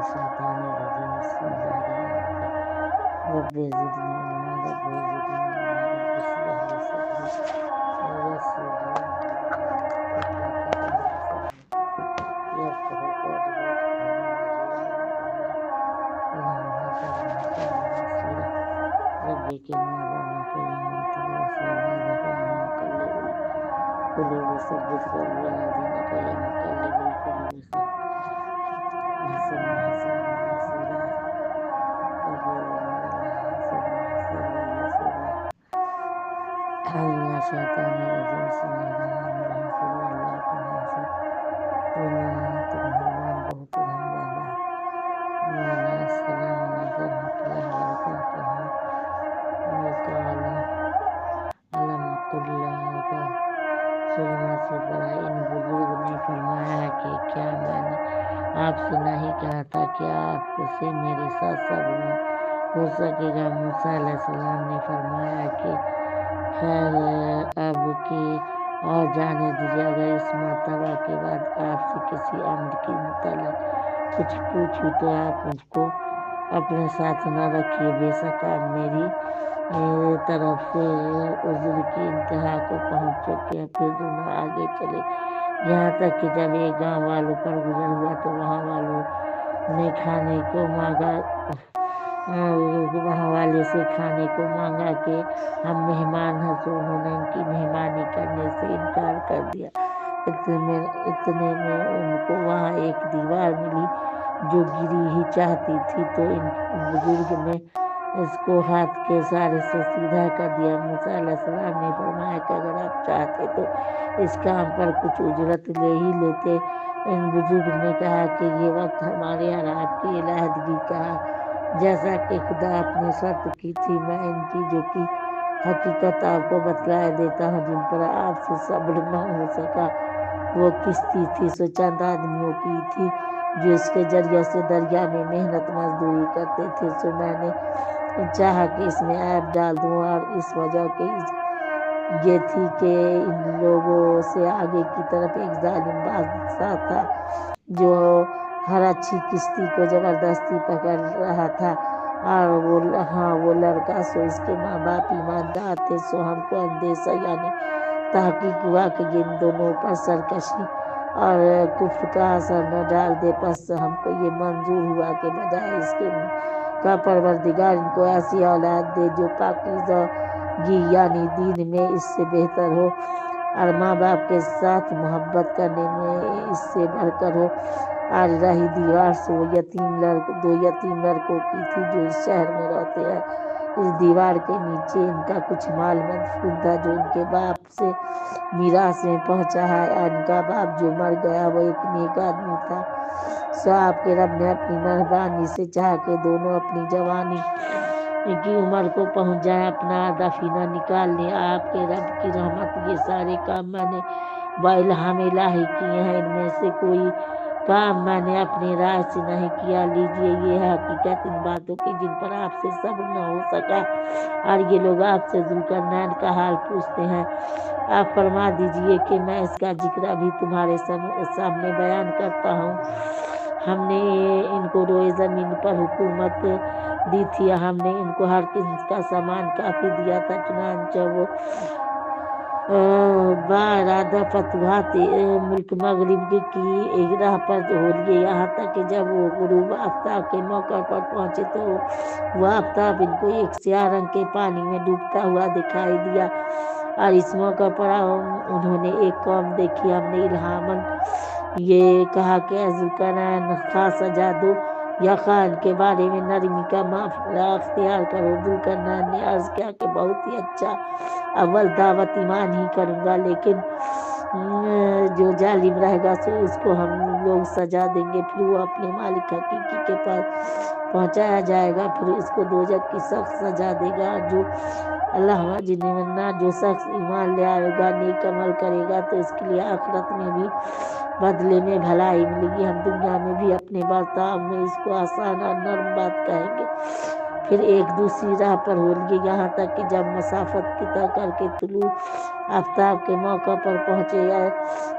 الشيطان الرجيم بسم الله الرحمن الرحيم رب زدني علما رب زدني علما رب اشرح لي صدري ويسر لي أمري واحلل عقدة من لساني يفقهوا قولي واجعلني وزيرا من أهلي اللهم اجعل هارون رشيدا رب كلني عظامك يوم تبعث وهذا فهم مقلب القلوب ثبت قلبي على دينك يا مقلب القلوب حسن حسنا يسيرا رب زدني علما حسن حسن ويسيرا أعوذ بالله من الشيطان الرجيم بسم الله الرحمن الرحيم قل هو الله أحد وما تنهرمان بہت رحم والا مولانا السلام علیکم ورحمۃ اللہ وبرکاتہ وقال علم قل کا سلمہ سے پڑھا ان بزرگ نے فرمایا کہ کیا میں نے آپ سے نہیں کہا تھا کہ آپ سے میرے ساتھ صبر ہو سکے گا موسیٰ علیہ السلام نے فرمایا کہ خیر اب کی اور جانے دیجیے اگر اس مرتبہ کے بعد آپ سے کسی امر کے متعلق کچھ پوچھوں تو آپ مجھ کو اپنے ساتھ نہ رکھیے بے شک آپ میری طرف سے عذر کی انتہا کو پہنچ چکے ہیں پھر دونوں آگے چلے یہاں تک کہ جب ایک گاؤں والوں پر گزر ہوا تو وہاں والوں نے کھانے کو مانگا وہاں والے سے کھانے کو مانگا کہ ہم مہمان ہیں تو انہوں نے ان کی مہمانی کرنے سے انکار کر دیا اتنے میں ان کو وہاں ایک دیوار ملی جو گری ہی چاہتی تھی تو ان بزرگ نے اس کو ہاتھ کے اشارے سے سیدھا کر دیا موسیٰ علیہ السلام نے فرمایا کہ اگر آپ چاہتے تو اس کام پر کچھ اجرت لے ہی لیتے ان بزرگ نے کہا کہ یہ وقت ہمارے اور آپ کی علیحدگی کا ہے جیسا کہ خدا اپنی شرط کی تھی میں ان چیزوں کی حقیقت آپ کو بتلا دیتا ہوں جن پر آپ سے صبر نہ ہو سکا وہ کشتی تھی سو چند آدمیوں کی تھی جو اس کے ذریعے سے دریا میں محنت مزدوری کرتے تھے سو میں نے چاہا کہ اس میں عیب ڈال دوں اور اس وجہ کہ یہ تھی کہ ان لوگوں سے آگے کی طرف ایک ظالم بادشاہ تھا جو ہر اچھی کشتی کو زبردستی پکڑ رہا تھا اور وہ لڑکا سو اس کے ماں باپ ایماندار تھے سو ہم کو اندیشہ یعنی تحقیق ہوا کہ ان دونوں پر سرکشی اور کفر کا اثر نہ ڈال دے پس ہم کو یہ منظور ہوا کہ بجائے اس کے کا پروردگار ان کو ایسی اولاد دے جو پاکیزہ گی یعنی دین میں اس سے بہتر ہو اور ماں باپ کے ساتھ محبت کرنے میں اس سے بڑھ کر ہو اور رہی دیوار سے وہ دو یتیم لڑکوں کی تھی جو اس شہر میں رہتے ہیں اس دیوار کے نیچے ان کا کچھ مال مدفون تھا جو ان کے باپ سے میراث میں پہنچا ہے ان کا باپ جو مر گیا وہ ایک نیک آدمی تھا سو آپ کے رب نے اپنی مہربانی سے چاہ کے دونوں اپنی جوانی کی عمر کو پہنچ جائے اپنا دفینہ نکال لیں آپ کے رب کی رحمت یہ سارے کام میں نے بالہام الہی کیے ہیں ان میں سے کوئی کام میں نے اپنی رائے سے نہیں کیا لیجئے یہ ہے حقیقت ان باتوں کی جن پر آپ سے صبر نہ ہو سکا اور یہ لوگ آپ سے ذوالقرنین کا حال پوچھتے ہیں آپ فرما دیجئے کہ میں اس کا ذکر ابھی تمہارے سامنے بیان کرتا ہوں ہم نے ان کو روئے زمین پر حکومت دی تھی ہم نے ان کو ہر قسم کا سامان کافی دیا تھا چنانچہ وہ بارادہ فتوحات ملک مغرب کی راہ پر ہو لیے یہاں تک کہ جب وہ غروب آفتاب کے موقع پر پہنچے تو وہ آفتاب ان کو ایک سیاہ رنگ کے پانی میں ڈوبتا ہوا دکھائی دیا اور اس موقع پر انہوں نے ایک قوم دیکھی ہم نے الہامن یہ کہا کہ ذوالقرنین خواہ سجا دو یا خان کے بارے میں نرمی کا معاملہ اختیار کرو ذوالقرنین نے عرض کیا کہ بہت ہی اچھا اول دعوت ایمان ہی کروں گا لیکن جو ظالم رہے گا سو اس کو ہم لوگ سزا دیں گے پھر وہ اپنے مالک حقیقی کے پاس پہنچایا جائے گا پھر اس کو دوزخ کی سخت سزا دے گا جو اللہ جننا جو شخص ایمان لے آئے گا نیک عمل کرے گا تو اس کے لیے آخرت میں بھی بدلے میں بھلائی ملے گی ہم دنیا میں بھی اپنے برتاؤ میں اس کو آسان اور نرم بات کہیں گے پھر ایک دوسری راہ پر ہو لیے یہاں تک کہ جب مسافت کی طے کر کے طلوع آفتاب کے موقع پر پہنچے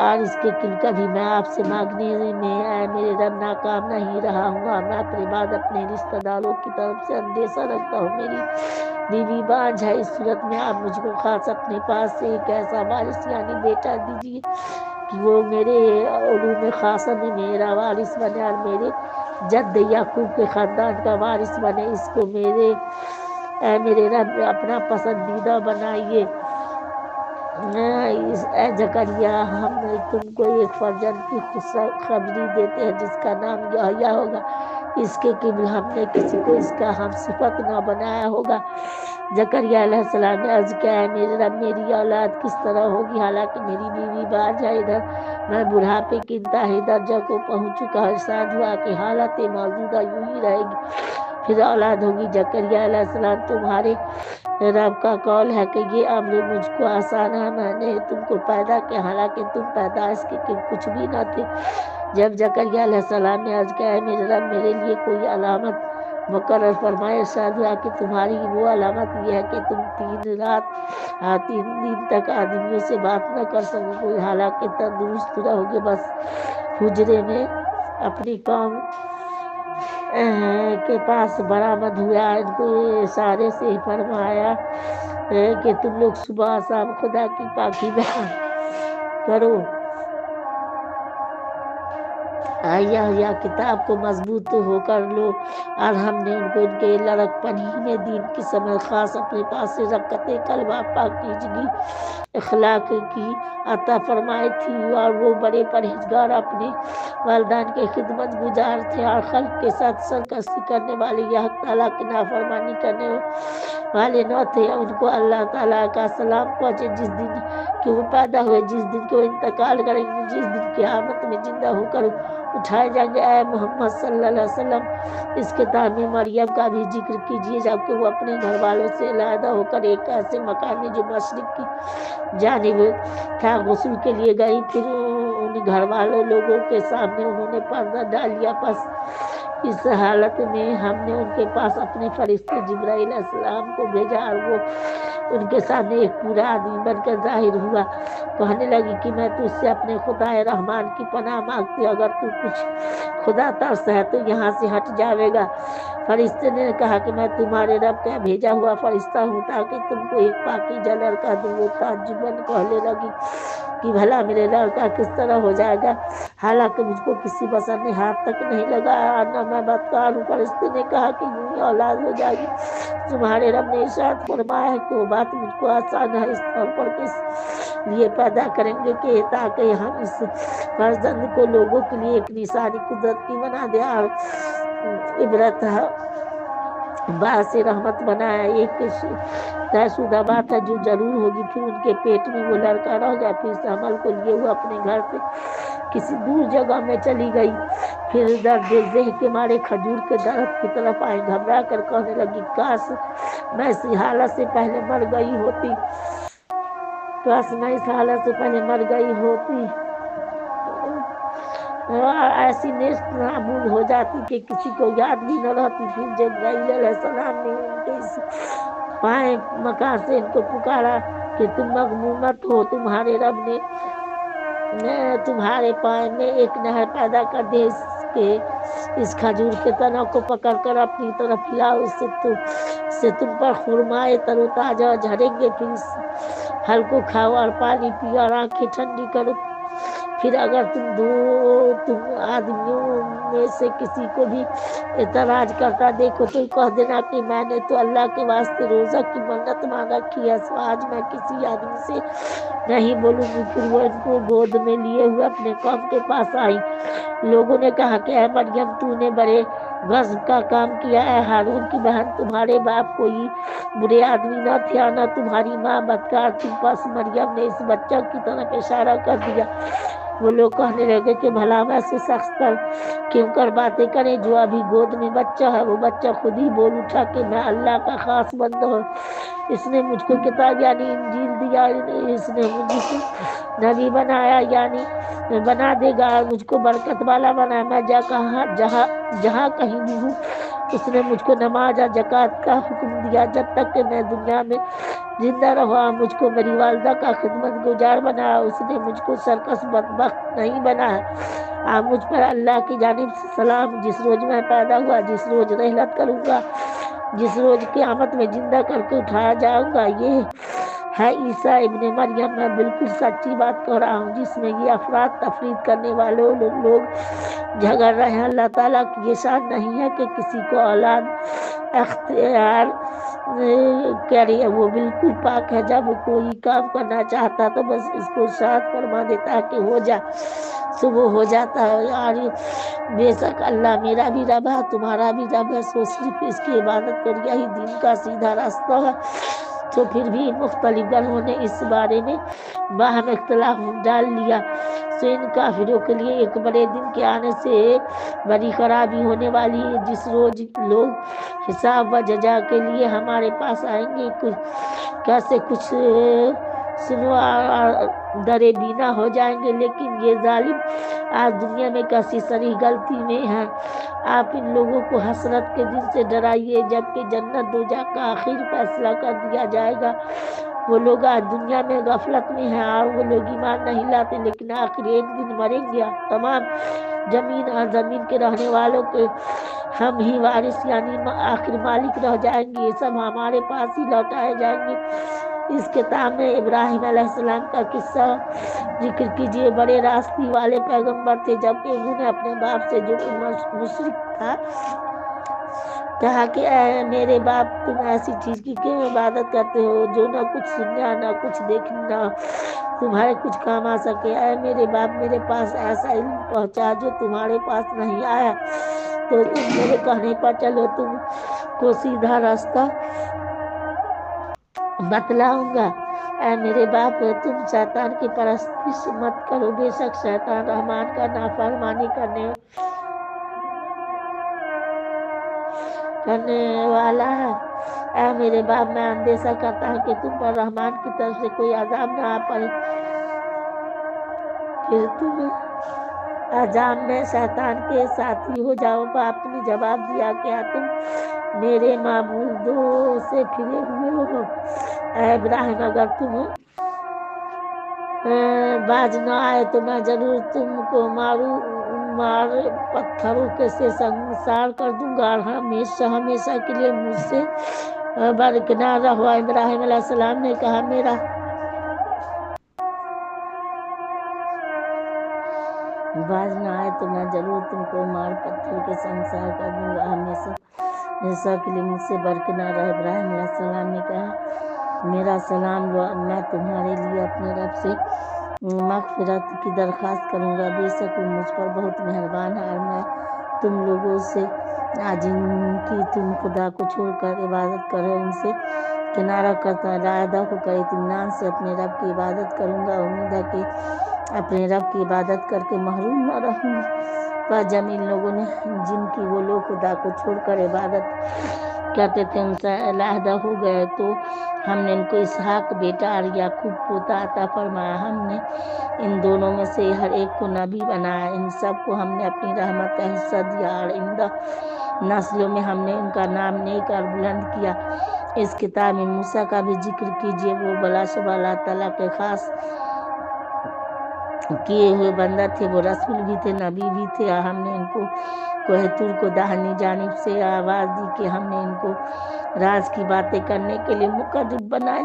اور اس کے کبھی میں آپ سے مانگنے میں اے میرے رب ناکام نہیں رہا ہوں گا۔ میں اپنے بعد اپنے رشتہ داروں کی طرف سے اندیشہ رکھتا ہوں، میری بیوی بانجھ ہے، اس صورت میں آپ مجھ کو خاص اپنے پاس سے ایک ایسا وارث یعنی بیٹا دیجیے کہ وہ میرے علوم خاصہ میں میرا وارث بنے اور میرے جد یعقوب کے خاندان کا وارث بنے۔ اس کو اے میرے رب اپنا پسندیدہ بنائیے۔ اے زکریا ہم تم کو ایک فرزند کی خوشخبری دیتے ہیں جس کا نام یحییٰ ہوگا، اس کے قبل ہم نے کسی کو اس کا ہم صفت نہ بنایا ہوگا۔ زکریا علیہ السلام نے عرض کیا، اے میرے رب میری اولاد کس طرح ہوگی حالانکہ میری بیوی بانجھ ہے، ادھر میں بڑھاپے کے انتہائی درجہ کو پہنچ چکا ہوں۔ ارشاد ہوا کہ حالت موجودہ یوں ہی رہے گی، پھر اولاد ہوگی۔ زکریا علیہ السلام تمہارے رب کا قول ہے کہ یہ امر مجھ کو آسان ہے، میں نے تم کو پیدا کیا حالانکہ تم پیدائش کے کچھ بھی نہ تھے۔ جب زکریا علیہ السلام نے عرض کیا، اے میرے رب میرے لیے کوئی علامت مقرر فرمائے۔ ارشاد ہوا کہ تمہاری وہ علامت یہ ہے کہ تم 3 دن تک آدمیوں سے بات نہ کر سکو گے حالانکہ تندرست رہو گے۔ بس حجرے میں اپنی قوم کے پاس برآمد ہوا، ان کو اشارے سے فرمایا کہ تم لوگ صبح شام خدا کی پاکی بیان کرو۔ یحییٰ کتاب کو مضبوط ہو کر لو، اور ہم نے ان کو ان کے لڑک پنی میں دین کی سمجھ خاص اپنے پاس سے رکعت کلمہ پاکیزگی اخلاق کی عطا فرمائی تھی، اور وہ بڑے پرہیزگار اپنے والدین کے خدمت گزار تھے اور خلق کے ساتھ سرکشی کرنے والے یا حق تعالیٰ کی نافرمانی کرنے والے نہ تھے۔ ان کو اللہ تعالیٰ کا سلام پہنچے جس دن کہ وہ پیدا ہوئے، جس دن کہ وہ انتقال کریں گے، جس دن قیامت میں زندہ ہو کر اٹھائے جائیں گے۔ اے محمد صلی اللہ علیہ وسلم اس کتاب میں مریم کا بھی ذکر کیجیے جبکہ وہ اپنے گھر والوں سے علیحدہ ہو کر ایک ایسے مکان میں جو مشرق کی جانب تھا غسل کے لیے گئی، پھر ان گھر والوں لوگوں کے سامنے انہوں نے پردہ ڈال لیا۔ پس اس حالت میں ہم نے ان کے پاس اپنے فرشتے جبرائیل علیہ السلام کو بھیجا اور وہ ان کے سامنے ایک پورا آدمی بن کر ظاہر ہوا۔ کہنے لگی کہ میں تجھ سے اپنے خدا رحمان کی پناہ مانگتی ہوں، اگر تو کچھ خدا ترس ہے تو یہاں سے ہٹ جاوے گا۔ فرشتے نے کہا کہ میں تمہارے رب کا بھیجا ہوا فرشتہ ہوں تاکہ تم کو ایک پاکیزہ لڑکا دوں۔ وہ تعجباً کہنے لگی کہ بھلا میرے لڑکا کس طرح ہو جائے گا حالانکہ مجھ کو کسی بشر نے ہاتھ تک نہیں لگایا اور نہ میں بدکار ہوں۔ فرشتے نے کہا کہ یوں ہی اولاد ہو جائے گی۔ تمہارے رب نے ارشاد فرمایا ہے کہ وہ بات مجھ کو آسان ہے، اس طور پر کس لیے پیدا کریں گے کہ تاکہ ہم اس فرزند کو لوگوں کے لیے ایک نشانی قدرت کی بنا دیں اور عبرت باعث رحمت بنائے۔ ایک طے شدہ بات ہے جو ضرور ہوگی، پھر ان کے پیٹ میں وہ لڑکا رہ گیا۔ پھر اس عمل کو لیے وہ اپنے گھر سے کسی دور جگہ میں چلی گئی، پھر درد ذہ کے مارے کھجور کے درخت کی طرف آئی، گھبرا کر کہنے لگی کاش میں اس حالت سے پہلے مر گئی ہوتی، کاش میں اس حالت سے پہلے مر گئی ہوتی اور ایسی نیست نابود ہو جاتی کہ کسی کو یاد بھی نہ رہتی۔ پھر جبرائیل علیہ السلام نے ان کے اس پائے مکان سے ان کو پکارا کہ تم مغموم مت ہو، تمہارے رب نے تمہارے پائے میں ایک نہر پیدا کر دی، اس کھجور کے تنوں کو پکڑ کر اپنی طرف ہلاؤ، اس سے تم پر خرمائے تر و تازہ جھڑیں گے، پھر اس پھل کو کھاؤ اور پانی پیو اور آنکھیں ٹھنڈی کرو۔ پھر اگر تم آدمیوں میں سے کسی کو بھی اعتراض کرتا دیکھو تو کہہ دینا کہ میں نے تو اللہ کے واسطے روزہ کی منت مان رکھی ہے، سو آج میں کسی آدمی سے نہیں بولوں گی۔ پھر وہ ان کو گود میں لیے ہوئے اپنے قوم کے پاس آئی۔ لوگوں نے کہا کہ اے مریم تو نے بڑے غضب کا کام کیا، اے ہارون کی بہن تمہارے باپ کوئی برے آدمی نہ تھے اور نہ تمہاری ماں بدکار تھی۔ پس مریم نے اس بچہ کی طرف اشارہ کر دیا۔ وہ لوگ کہنے لگے کہ بھلا ہم ایسے شخص پر کیوں کر باتیں کریں جو ابھی گود میں بچہ ہے۔ وہ بچہ خود ہی بول اٹھا کہ میں اللہ کا خاص بندہ ہوں، اس نے مجھ کو کتاب یعنی انجیل دیا، اس نے مجھ کو نبی بنایا یعنی بنا دے گا اور مجھ کو برکت والا بنایا۔ میں جہاں کہیں بھی ہوں اس نے مجھ کو نماز اور زکوٰۃ کا حکم دیا۔ جب تک کہ میں دنیا میں زندہ رہا مجھ کو میری والدہ کا خدمت گزار بنایا، اس نے مجھ کو سرکش بدبخت نہیں بنایا۔ آپ مجھ پر اللہ کی جانب سے سلام۔ جس روز میں پیدا ہوا، جس روز رحلت کروں گا، جس روز قیامت میں زندہ کر کے اٹھایا جاؤں گا، یہ ہے عیسیٰ ابن مریم۔ میں بالکل سچی بات کہہ رہا ہوں، جس میں یہ افراد تفرید کرنے والے لوگ جھگڑ رہے ہیں۔ اللہ تعالیٰ کی یہ شان نہیں ہے کہ کسی کو اولاد اختیار کرے، وہ بالکل پاک ہے۔ جب کوئی کام کرنا چاہتا تو بس اس کو ارشاد فرما دیتا ہے کہ ہو جا، صبح ہو جاتا ہے۔ اور بے شک اللہ میرا بھی رب ہے، تمہارا بھی رب ہے، سو صرف اس کی عبادت کر، یہی دین کا سیدھا راستہ ہے۔ تو پھر بھی مختلف گروہوں نے اس بارے میں باہم اختلاف ڈال لیا، سو ان کافروں کے لیے ایک بڑے دن کے آنے سے بڑی خرابی ہونے والی ہے، جس روز لوگ حساب و جزا کے لیے ہمارے پاس آئیں گے، کیسے کچھ سنو اور ڈرے بینا ہو جائیں گے۔ لیکن یہ ظالم آج دنیا میں کیسی سری غلطی میں ہیں۔ آپ ان لوگوں کو حسرت کے دن سے ڈرائیے جبکہ جنت دوزخ کا آخر فیصلہ کر دیا جائے گا۔ وہ لوگ آج دنیا میں غفلت میں ہیں اور وہ لوگ ایمان نہیں لاتے، لیکن آخر ایک دن مریں گے۔ تمام زمین اور زمین کے رہنے والوں کے ہم ہی وارث یعنی آخر مالک رہ جائیں گے، یہ سب ہمارے پاس ہی لوٹائے جائیں گے۔ اس کتاب میں ابراہیم علیہ السلام کا قصہ ذکر کیجیے۔ بڑے راستی والے پیغمبر تھے، جبکہ انہوں نے اپنے باپ سے جو مشرک تھا کہا کہ اے میرے باپ، تم ایسی چیز کی کیوں عبادت کرتے ہو جو نہ کچھ سننا نہ کچھ دیکھنا نہ تمہارے کچھ کام آ سکے۔ اے میرے باپ، میرے پاس ایسا علم پہنچا جو تمہارے پاس نہیں آیا، تو تم میرے کہنے پر چلو، تم کو سیدھا راستہ بتلاؤں گا۔ اے میرے باپ، تم شیطان کی پرستش مت کرو، بے شک شیطان رحمان کا نافرمانی کرنے والا ہے۔ اے میرے باپ، میں اندیشہ کرتا ہوں کہ تم پر رحمان کی طرف سے کوئی عذاب نہ آ پڑے، پھر تم عذاب میں شیطان کے ساتھی ہو جاؤ۔ باپ نے جواب دیا، کیا تم میرے معبودوں سے پھرے ہوئے ہو؟ اے ابراہیم، اگر تم باز نہ آئے تو میں ضرور تم کو مار پتھروں سے سنسار کر دوں گا اور ہمیشہ کے لیے مجھ سے برکنار رہو۔ ابراہیم علیہ السلام نے کہا، میرا باز نہ آئے تو میں ضرور تم کو مار پتھر کے سنسار کر دوں گا، ہمیشہ کے لیے مجھ سے برکنار رہو۔ ابراہیم علیہ السلام نے کہا، میرا سلام لو، میں تمہارے لیے اپنے رب سے مغفرت کی درخواست کروں گا، بے شک وہ مجھ پر بہت مہربان ہے۔ اور میں تم لوگوں سے جن کی تم خدا کو چھوڑ کر عبادت کرو ان سے کنارہ کرتا ہوں، ارادہ ہو کر اطمینان سے اپنے رب کی عبادت کروں گا، امید ہے کہ اپنے رب کی عبادت کر کے محروم نہ رہوں گا۔ پر جب ان لوگوں نے جن کی وہ لوگ خدا کو چھوڑ کر عبادت کرتے تھے ان سے علیحدہ ہو گئے تو ہم نے ان کو اسحاق بیٹا اور یعقوب پوتا عطا فرمایا۔ ہم نے ان دونوں میں سے ہر ایک کو نبی بنایا، ان سب کو ہم نے اپنی رحمت کا حصہ دیا اور آئندہ نسلوں میں ہم نے ان کا نام نیک اور بلند کیا۔ اس کتاب میں موسیٰ کا بھی ذکر کیجیے، وہ بلا شبہ اللہ تعالیٰ کے خاص کیے ہوئے بندہ تھے، وہ رسول بھی تھے، نبی بھی تھے، اور ہم نے ان کو کوہ طور کو داہنی جانب سے آواز دی کہ ہم نے ان کو راز کی باتیں کرنے کے لیے مقرب بنایا۔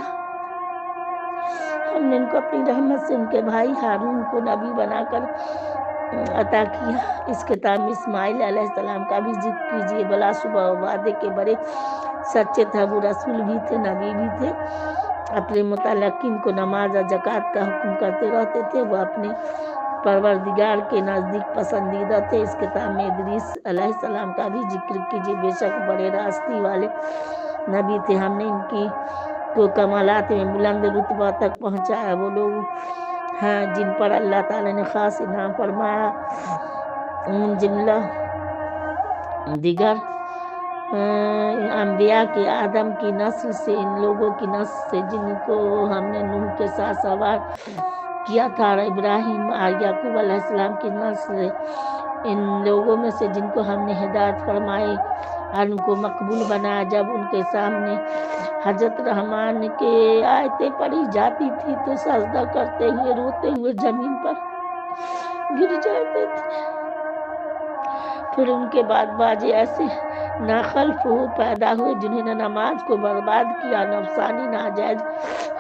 ہم نے ان کو اپنی رحمت سے ان کے بھائی ہارون کو نبی بنا کر عطا کیا۔ اس کتاب میں اسماعیل علیہ السلام کا بھی ذکر کیجیے، بلا شبہ وعدے کے بڑے سچے تھے، وہ رسول بھی تھے، نبی بھی تھے، اپنے متعلقین کو نماز اور زکوٰۃ کا حکم کرتے رہتے تھے، وہ اپنے پروردگار کے نزدیک پسندیدہ تھے۔ اس کتاب میں ادریس علیہ السلام کا بھی ذکر کیجیے، بے شک بڑے راستی والے نبی تھے، ہم نے ان کی کو کمالات میں بلند رتبہ تک پہنچایا۔ وہ لوگ ہیں جن پر اللہ تعالیٰ نے خاص انعام فرمایا، ان جملہ دیگر انبیاء کے آدم کی نسل سے، ان لوگوں کی نسل سے جن کو ہم نے نوح کے ساتھ سوار کیا تھا، اور ابراہیم اور یعقوب علیہ السلام کی نسل سے ان لوگوں میں سے جن کو ہم نے ہدایت فرمائی، اور ان کو مقبول بنایا. جب ان کے سامنے حضرت رحمان کے آیتیں پڑھی جاتی تھی تو سجدہ کرتے ہوئے روتے ہوئے زمین پر گر جاتے تھے. پھر ان کے بعد باجے ایسے ناخلف پیدا ہوئے جنہوں نے نماز کو برباد کیا, نفسانی ناجائز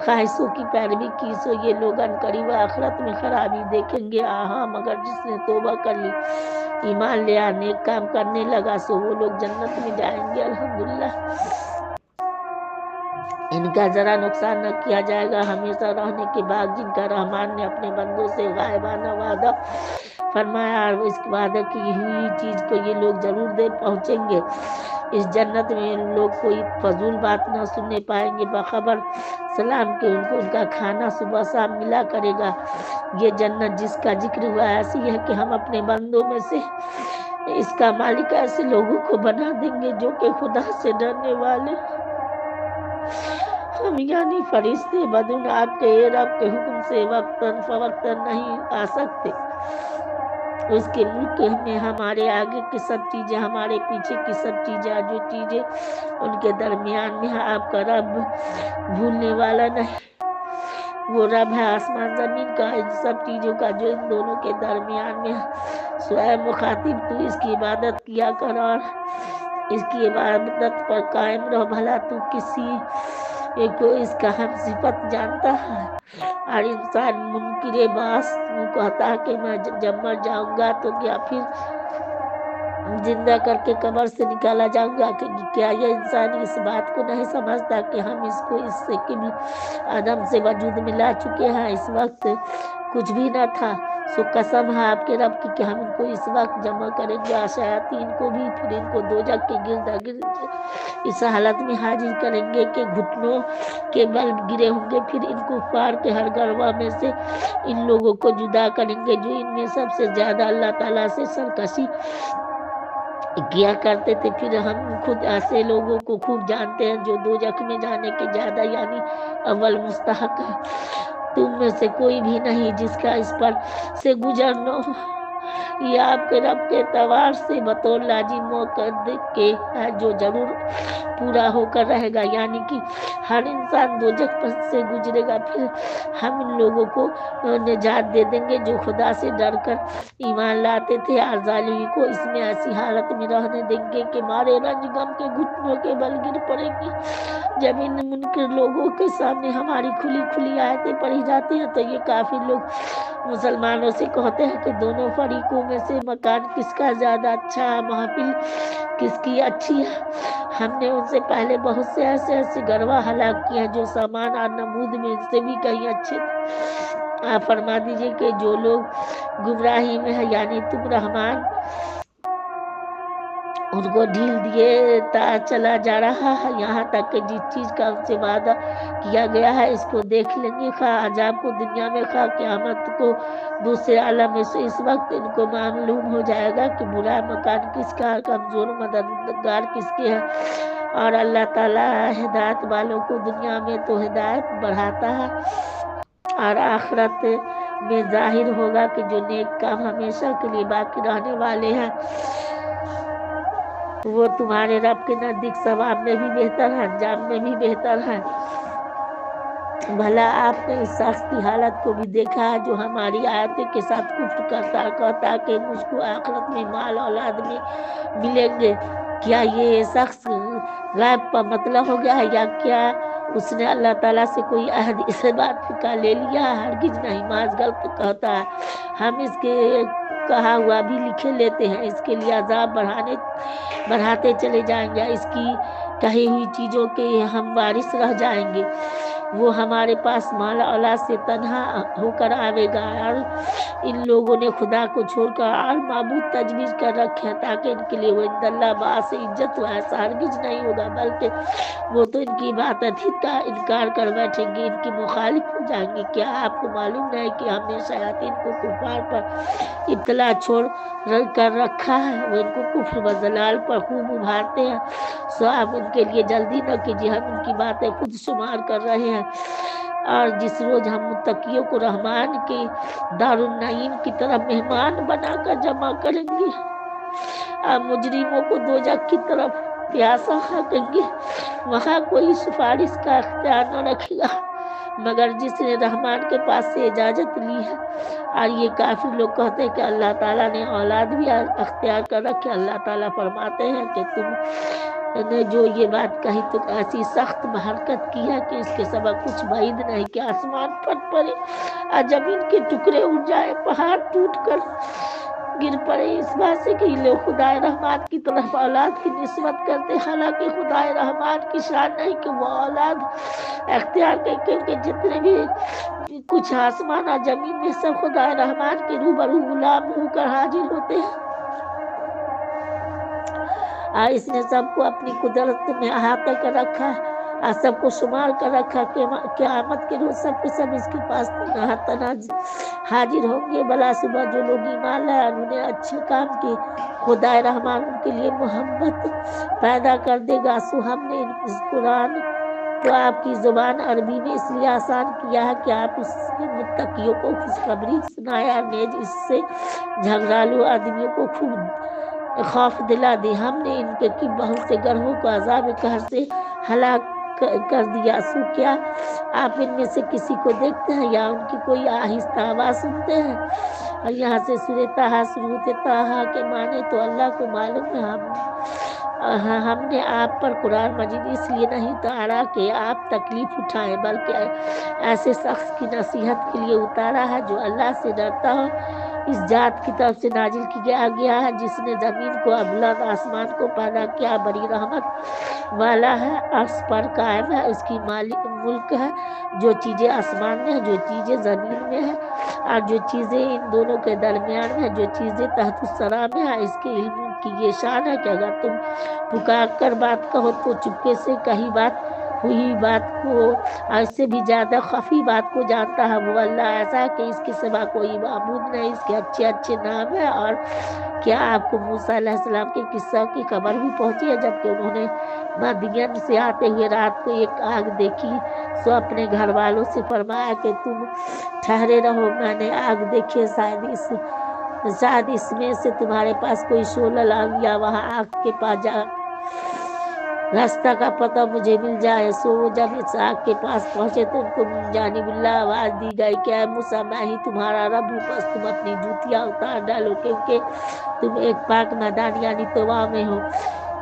خواہشوں کی پیروی کی. سو یہ لوگ عنقریب آخرت میں خرابی دیکھیں گے. ہاں مگر جس نے توبہ کر لی, ایمان لیا, نیک کام کرنے لگا, سو وہ لوگ جنت میں جائیں گے. الحمدللہ ان کا ذرا نقصان نہ کیا جائے گا. ہمیشہ رہنے کے بعد جن کا رحمان نے اپنے بندوں سے غائبانہ وعدہ فرمایا اور اس وعدہ کی ہوئی چیز کو یہ لوگ ضرور دے پہنچیں گے. اس جنت میں لوگ کوئی فضول بات نہ سننے پائیں گے. بخبر سلام کے ان کو ان کا کھانا صبح شام ملا کرے گا. یہ جنت جس کا ذکر ہوا ایسی ہے کہ ہم اپنے بندوں میں سے اس کا مالک ایسے لوگوں کو بنا دیں گے جو کہ خدا سے ڈرنے والے. ہم یعنی فرشتے بدون آپ کے رب کے حکم سے وقتاً فوقتاً نہیں آ سکتے. اس کے ملک میں ہمارے آگے کی سب چیزیں, ہمارے پیچھے کی سب چیزیں, جو چیزیں ان کے درمیان میں ہے, آپ کا رب بھولنے والا نہیں. وہ رب ہے آسمان زمین کا, ان سب چیزوں کا جو ان دونوں کے درمیان میں ہے. سو اے مخاطب تو اس کی عبادت کیا کر اور اس کی عبادت پر قائم رہو. بھلا تو کسی کو اس کا ہم صفت جانتا ہے. اور انسان منکر باس کہتا ہے کہ میں جب مر جاؤں گا تو کیا پھر زندہ کر کے قبر سے نکالا جاؤں گا. کیا یہ انسان اس بات کو نہیں سمجھتا کہ ہم اس کو اس سے قبل آدم سے وجود میں لا چکے ہیں. اس وقت کچھ بھی نہ تھا. سو قسم ہے آپ کے رب کی کہ ہم ان کو اس وقت جمع کریں گے, شیاطین کو بھی. پھر ان کو دوزخ کے گرد گرد اس حالت میں حاضر کریں گے کہ گھٹنوں کے بل گرے ہوں گے. پھر ان کفار کے ہر گروہ میں سے ان لوگوں کو جدا کریں گے جو ان میں سب سے زیادہ اللہ تعالیٰ سے سرکشی کیا کرتے تھے. پھر ہم خود ایسے لوگوں کو خوب جانتے ہیں جو دوزخ میں جانے کے زیادہ یعنی اول مستحق ہے. تم میں سے کوئی بھی نہیں جس کا اس پر سے گزرنا ہو. یہ آپ کے رب کے اعتبار سے بطور لازم موقع کے ہے جو ضرور پورا ہو کر رہے گا. یعنی کہ ہر انسان دوزخ سے گزرے گا. پھر ہم ان لوگوں کو نجات دے دیں گے جو خدا سے ڈر کر ایمان لاتے تھے, اور ظالمین کو اس میں ایسی حالت میں رہنے دیں گے کہ مارے رنج غم کے گھٹنوں کے بل گر پڑیں گے. جب ان منکر لوگوں کے سامنے ہماری کھلی کھلی آیتیں پڑھی جاتی ہیں تو یہ کافر لوگ مسلمانوں سے کہتے ہیں کہ دونوں فریقوں میں سے مکان کس کا زیادہ اچھا ہے, محفل کس کی اچھی ہے. ہم نے ان سے پہلے بہت سے ایسے گروہ ہلاک کیے ہیں جو سامان اور نمود میں ان سے بھی کہیں اچھے تھے. آپ فرما دیجئے کہ جو لوگ گمراہی میں ہے یعنی تم رحمان ان کو ڈھیل دیے چلا جا رہا ہے, یہاں تک کہ جس چیز کا ان سے وعدہ کیا گیا ہے اس کو دیکھ لیں گے, خواہ عذاب کو دنیا میں خواہ قیامت کو دوسرے عالم میں. سے اس وقت ان کو معلوم ہو جائے گا کہ برا مکان کس کا, کمزور مددگار کس کے ہے. اور اللہ تعالیٰ ہدایت والوں کو دنیا میں تو ہدایت بڑھاتا ہے اور آخرت میں ظاہر ہوگا کہ جو نیک کام ہمیشہ کے لیے باقی رہنے والے ہیں وہ تمہارے رب کے نزدیک ثواب میں بھی بہتر ہے, انجام میں بھی بہتر ہے. بھلا آپ نے اس شخص کی حالت کو بھی دیکھا ہے جو ہماری آیتوں کے ساتھ کفر کرتا کہتا کہ مجھ کو آخرت میں مال اولاد میں ملیں گے. کیا یہ شخص غیب پر مطلع ہو گیا ہے یا کیا اس نے اللہ تعالیٰ سے کوئی عہد اس بات کا لے لیا ہے؟ ہرگز نہیں, محض غلط کہتا ہے. ہم اس کے کہا ہوا بھی لکھے لیتے ہیں, اس کے لیے عذاب بڑھاتے چلے جائیں گے. اس کی کہی ہوئی چیزوں کے ہم وارث رہ جائیں گے. وہ ہمارے پاس مال اولاد سے تنہا ہو کر آئے گا. اور ان لوگوں نے خدا کو چھوڑ کر اور معبود تجویز کر رکھے ہیں تاکہ ان کے لیے وہ عند اللہ باعث عزت ہو. ایسا ہرگز نہیں ہوگا بلکہ وہ تو ان کی بات کا انکار کر بیٹھیں گے, ان کی مخالف ہو جائیں گے. کیا آپ کو معلوم نہیں کہ ہم نے شیاطین کو کفار پر اطلاع چھوڑ کر رکھا ہے, وہ ان کو کفر و ضلال پر خوب ابھارتے ہیں. سو آپ ان کے لیے جلدی نہ کیجیے, ہم ان کی باتیں خود شمار کر رہے ہیں. اور جس روز ہم متقیوں کو رحمان کے دارالنعیم کی طرف مہمان بنا کر جمع کریں گے اور مجرموں کو دوزخ کی طرف پیاسا کہیں گے وہاں کوئی سفارش کا اختیار نہ رکھے گا مگر جس نے رحمان کے پاس سے اجازت لی ہے۔ اور یہ کافر لوگ کہتے ہیں کہ اللہ تعالیٰ نے اولاد بھی اختیار کر رکھے۔ اللہ تعالیٰ فرماتے ہیں کہ تم نے جو یہ بات کہی تو ایسی سخت حرکت کی ہے کہ اس کے سبب کچھ بعید نہیں کہ آسمان پھٹ پڑے اور زمین کے ٹکڑے اڑ جائے، پہاڑ ٹوٹ کر گر پڑے، اس بات سے کہ لوگ خدائے رحمان کی طرف اولاد کی نسبت کرتے، حالانکہ خدائے رحمان کی شان نہیں کہ وہ اولاد اختیار کرے، کیونکہ جتنے بھی کچھ آسمان اور زمین میں سب خدائے رحمان کے روبرو غلام ہو کر حاضر ہوتے ہیں، اور اس نے سب کو اپنی قدرت میں احاطہ کر رکھا ہے اور سب کو شمار کر رکھا۔ قیامت کے روز سب کے سب اس کے پاس حاضر ہوں گے۔ بلا صبح جو لوگ ایمان لائے انہوں نے اچھے کام کیے، خدائے رحمان ان کے لیے محبت پیدا کر دے گا۔ سو ہم نے اس قرآن کو آپ کی زبان عربی میں اس لیے آسان کیا ہے کہ آپ اس سے متقیوں کو خوشخبری سنائے اور نیز اس سے جھگڑالو آدمیوں کو خوب خوف دلا دی۔ ہم نے ان کے کی بہت سے گروہوں کو عذاب قہر سے ہلاک کر دیا۔ سو کیا آپ ان میں سے کسی کو دیکھتے ہیں یا ان کی کوئی آہستہ آواز سنتے ہیں؟ اور یہاں سے سورہ طٰہٰ شروع ہوتے، طٰہٰ کے معنی تو اللہ کو معلوم ہے۔ ہم نے آپ پر قرآن مجید اس لیے نہیں اتارا کہ آپ تکلیف اٹھائیں، بلکہ ایسے شخص کی نصیحت کے لیے اتارا ہے جو اللہ سے ڈرتا ہو۔ اس ذات کی طرف سے نازل کیا گیا ہے جس نے زمین کو اور بلند آسمان کو پیدا کیا، بڑی رحمت والا ہے، عرش پر قائم ہے، اس کی ملک ہے، جو چیزیں آسمان میں ہیں، جو چیزیں زمین میں ہیں اور جو چیزیں ان دونوں کے درمیان میں ہیں، جو چیزیں تحت الثری میں ہیں۔ اس کے علم کی یہ شان ہے کہ اگر تم پکار کر بات کہو تو چپکے سے کہی بات ہوئی بات کو اور اس سے بھی زیادہ خفی بات کو جانتا ہے۔ وہ اللہ ایسا ہے کہ اس کے سوا کوئی معبود نہیں، اس کے اچھے اچھے نام ہیں۔ اور کیا آپ کو موسیٰ علیہ السلام کے قصہ کی خبر بھی پہنچی ہے؟ جبکہ انہوں نے مدین سے آتے ہوئے رات کو ایک آگ دیکھی، سو اپنے گھر والوں سے فرمایا کہ تم ٹھہرے رہو، میں نے آگ دیکھی، شاید اس میں سے تمہارے پاس کوئی شعلہ لاؤں یا وہاں آگ کے پاس جا راستہ کا پتہ مجھے مل جائے۔ سو وہ جب اس آگ کے پاس پہنچے تو ان کو من جانب اللہ آواز دی گئی کہ اے موسیٰ میں ہی تمہارا رب ہوں، بس تم اپنی جوتیاں اتار ڈالو کیونکہ تم ایک پاک میدان یعنی طوا میں ہو،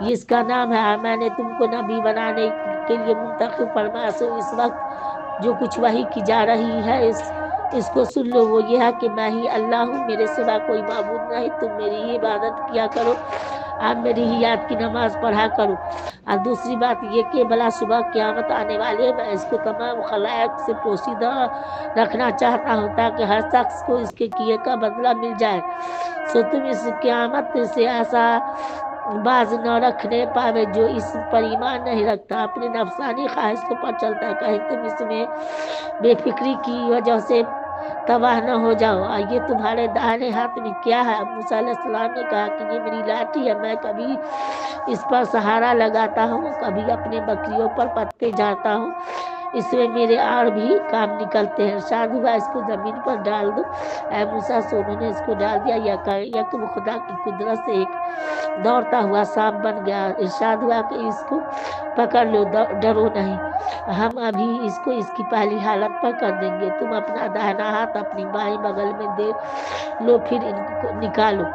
یہ اس کا نام ہے، اور میں نے تم کو نبی بنانے کے لیے منتخب فرمایا۔ سو اس وقت جو کچھ وحی کی جا رہی ہے اس کو سن لو، وہ یہ ہے کہ میں ہی اللہ ہوں، میرے سوا کوئی معبود نہیں، تم میری ہی عبادت کیا کرو اور میری ہی یاد کی نماز پڑھا کرو۔ اور دوسری بات یہ کہ بلا صبح قیامت آنے والی ہے، میں اس کو تمام خلائق سے پوشیدہ رکھنا چاہتا ہوں تاکہ ہر شخص کو اس کے کیے کا بدلہ مل جائے۔ سو تم اس قیامت سے ایسا باز نہ رکھنے پاوے جو اس پر ایمان نہیں رکھتا، اپنے نفسانی خواہشوں پر چلتا ہے، کہیں تم اس میں بے فکری کی وجہ سے تباہ نہ ہو جاؤ۔ اور یہ تمہارے داہنے ہاتھ میں کیا ہے؟ موسیٰ علیہ السلام نے کہا کہ یہ میری لاٹھی ہے، میں کبھی اس پر سہارا لگاتا ہوں، کبھی اپنے بکریوں پر پتے جھاڑتا ہوں، اس میں میرے اور بھی کام نکلتے ہیں۔ ارشاد ہوا اس کو زمین پر ڈال دو، اے موسیٰ، سو انہوں نے اس کو ڈال دیا، یکم خدا کی قدرت سے ایک دوڑتا ہوا سانپ بن گیا۔ ارشاد ہوا کہ اس کو پکڑ لو، ڈرو نہیں، ہم ابھی اس کو اس کی پہلی حالت پر کر دیں گے، تم اپنا داہنا ہاتھ اپنی بائیں بغل میں دے لو، پھر ان کو نکالو۔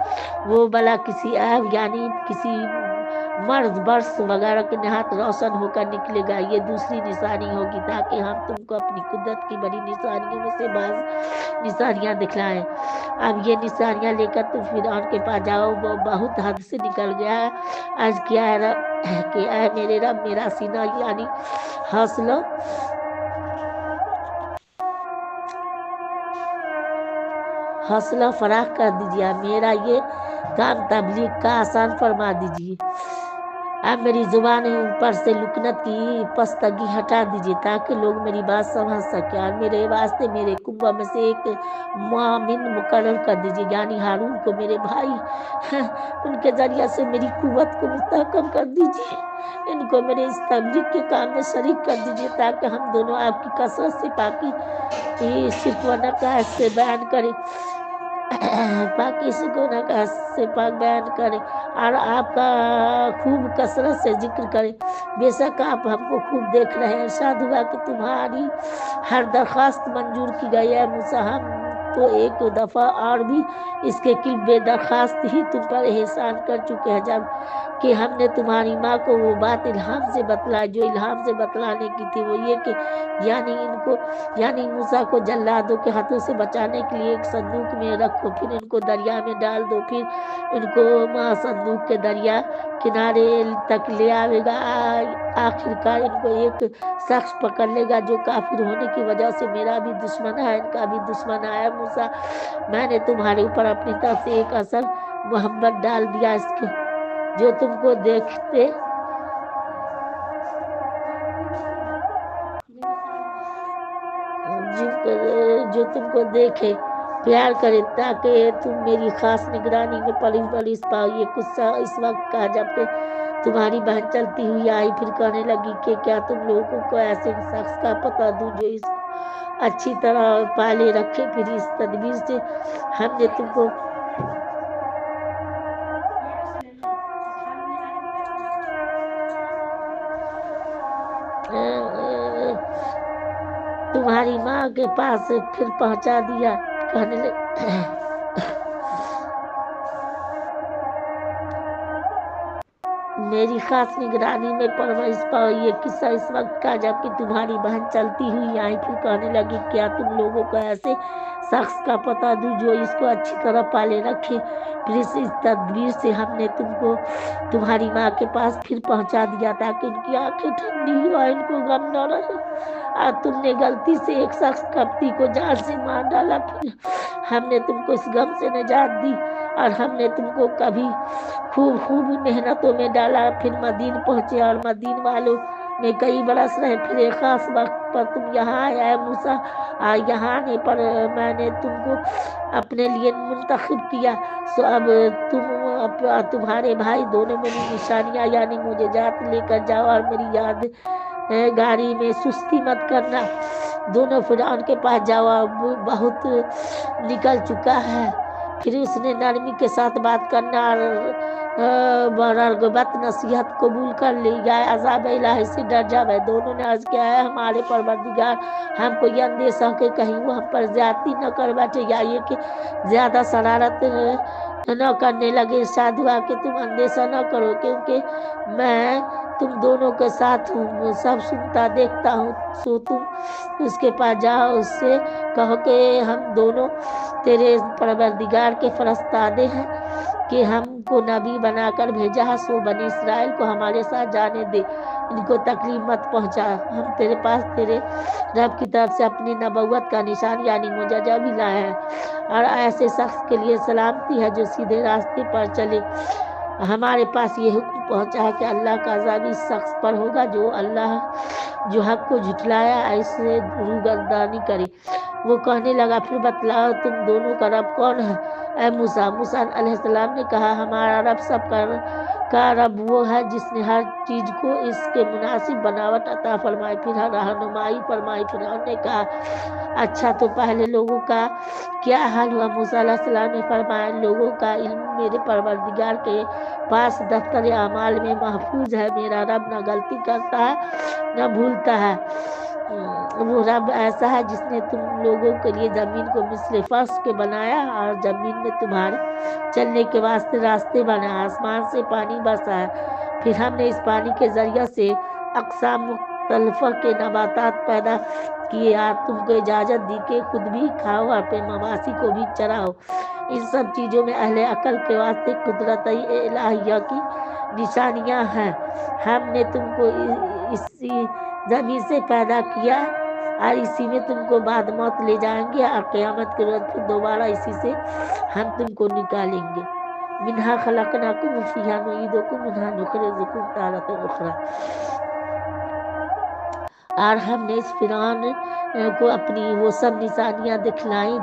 وہ بلا کسی عیب یعنی کسی مرض برس وغیرہ کے نہایت روشن ہو کر نکلے گا، یہ دوسری نشانی ہوگی تاکہ ہم تم کو اپنی قدرت کی بڑی نشانیوں میں سے بعض نشانیاں دکھلائیں۔ اب یہ نشانیاں لے کر تم فرعون کے پاس جاؤ، وہ بہت حد سے نکل گیا ہے، عرض کیا ہے کہ اے میرے رب، میرا سینہ یعنی حوصلہ فراخ کر دیجیے، میرا یہ کام تبلیغ کا آسان فرما دیجیے، اب میری زبان پر سے لکنت کی پستگی ہٹا دیجیے تاکہ لوگ میری بات سمجھ سکیں، اور میرے واسطے میرے کنبہ میں سے ایک معاون مقرر کر دیجیے یعنی ہارون کو، میرے بھائی ان کے ذریعے سے میری قوت کو مستحکم کر دیجیے، ان کو میرے اس تبلیغ کے کام میں شریک کر دیجیے تاکہ ہم دونوں آپ کی کثرت سے پاکی شرک و نقائص سے بیان کریں۔ پاک کسی کو نہ سے پاک بیان کرے اور آپ کا خوب کثرت سے ذکر کرے. بے شک آپ ہم کو خوب دیکھ رہے ہیں. ارشاد ہوا کہ تمہاری ہر درخواست منظور کی گئی ہے موسیٰ. ہم تو ایک دفعہ اور بھی اس کے بے درخواست ہی تم پر احسان کر چکے ہیں جب کہ ہم نے تمہاری ماں کو وہ بات الہام سے بتلائی جو الہام سے بتلانے کی تھی. وہ یہ کہ یعنی موسیٰ کو جلادوں کے ہاتھوں سے بچانے کے لیے ایک صندوق میں رکھو، پھر ان کو دریا میں ڈال دو، پھر ان کو ماں صندوق کے دریا کنارے تک لے آئے گا. آخر کار ان کو ایک شخص پکڑ لے گا جو کافر ہونے کی وجہ سے میرا بھی دشمن ہے، ان کا بھی دشمن ہے. موسیٰ میں نے تمہارے اوپر اپنی طرف سے ایک اثر محبت ڈال دیا اس کے جو تم کو دیکھے پیار کرے تاکہ تم میری خاص نگرانی میں پلس پاؤ. یہ قصہ اس وقت کا جب کہ تمہاری بہن چلتی ہوئی آئی، پھر کہنے لگی کہ کیا تم لوگوں کو ایسے شخص کا پتہ دوں جو اس کو اچھی طرح پالے رکھے. پھر اس تدبیر سے ہم نے تم کو تمہاری ماں کے پاس پھر پہنچا دیا. کہنے لگے میری خاص نگرانی میں پرورش پاؤ. یہ قصہ اس وقت کا جب کہ تمہاری بہن چلتی ہوئی آئی، پھر کہنے لگی کیا تم لوگوں کو ایسے شخص کا پتہ دوں جو اس کو اچھی طرح پالے رکھے. پھر اس تدبیر سے ہم نے تم کو تمہاری ماں کے پاس پھر پہنچا دیا تاکہ ان کی آنکھیں ٹھنڈی ہو اور ان کو غم نہ رہے. اور تم نے غلطی سے ایک شخص کپتی کو جان سے مار ڈالا، پھر ہم نے تم کو اس غم سے نجات دی اور ہم نے تم کو کبھی خوب محنتوں میں ڈالا. پھر مدین پہنچے اور مدین والوں میں کئی برس رہے. پھر ایک خاص وقت پر تم یہاں آئے موسیٰ. یہاں آنے پر میں نے تم کو اپنے لیے منتخب کیا. سو اب تمہارے بھائی دونوں میری نشانیاں یعنی معجزات لے کر جاؤ اور میری یاد گاری میں سستی مت کرنا. دونوں فرعون کے پاس جاؤ، بہت نکل چکا ہے. پھر اس نے نرمی کے ساتھ بات کرنا اور رغبت نصیحت قبول کر لی. یا عذاب الہی سے ڈر جاؤ. دونوں نے عرض کیا ہے ہمارے پروردگار، ہم کو یہ اندیشہ ہو کہ کہیں وہ ہم پر زیادتی نہ کر بیٹھے یا یہ کہ زیادہ شرارت نہ کرنے لگے. ارشاد ہوا کہ تم اندیشہ نہ کرو کیونکہ میں تم دونوں کے ساتھ ہوں، سب سنتا دیکھتا ہوں. سو تم اس کے پاس جاؤ، اس سے کہو کہ ہم دونوں تیرے پروردگار کے فرستادے ہیں کہ ہم کو نبی بنا کر بھیجا ہے. سو بنی اسرائیل کو ہمارے ساتھ جانے دے، ان کو تکلیف مت پہنچا. ہم تیرے پاس تیرے رب کی طرف سے اپنی نبوت کا نشان یعنی معجزہ بھی لائے ہیں اور ایسے شخص کے لیے سلامتی ہے جو سیدھے راستے پر چلے. ہمارے پاس یہ حکم پہنچا ہے کہ اللہ کا عذاب اس شخص پر ہوگا جو حق کو جھٹلایا اس سے روگردانی کرے. وہ کہنے لگا پھر بتلاؤ تم دونوں کا رب کون ہے اے موسیٰ. موسیٰ علیہ السلام نے کہا ہمارا رب سب کا رب وہ ہے جس نے ہر چیز کو اس کے مناسب بناوٹ عطا فرمائی، پھر رہنمائی فرمائی. فرعون نے کہا اچھا تو پہلے لوگوں کا کیا حال ہوا؟ موسیٰ علیہ السلام نے فرمایا لوگوں کا علم میرے پروردگار کے پاس دفتر اعمال میں محفوظ ہے. میرا رب نہ غلطی کرتا ہے نہ بھولتا ہے. وہ رب ایسا ہے جس نے تم لوگوں کے لیے زمین کو مثل فرش کے بنایا اور زمین میں تمہارے چلنے کے واسطے راستے بنایا. آسمان سے پانی برسا ہے، پھر ہم نے اس پانی کے ذریعے سے اقسام مختلفہ کے نباتات پیدا کیے اور تم کو اجازت دی کہ خود بھی کھاؤ اور اپنے مواشی کو بھی چراؤ. ان سب چیزوں میں اہل عقل کے واسطے قدرت الہیہ کی نشانیاں ہیں. ہم نے تم کو اسی زمین سے پیدا کیا اور اسی میں تم کو بعد موت لے جائیں گے اور قیامت کے روز پھر دوبارہ اسی سے ہم تم کو نکالیں گے. منہا خلقناکم وفیہا نعیدکم منہا نخرجکم تارۃ اخری. اور ہم نے اس فرعون کو اپنی وہ سب نشانیاں دکھلائیں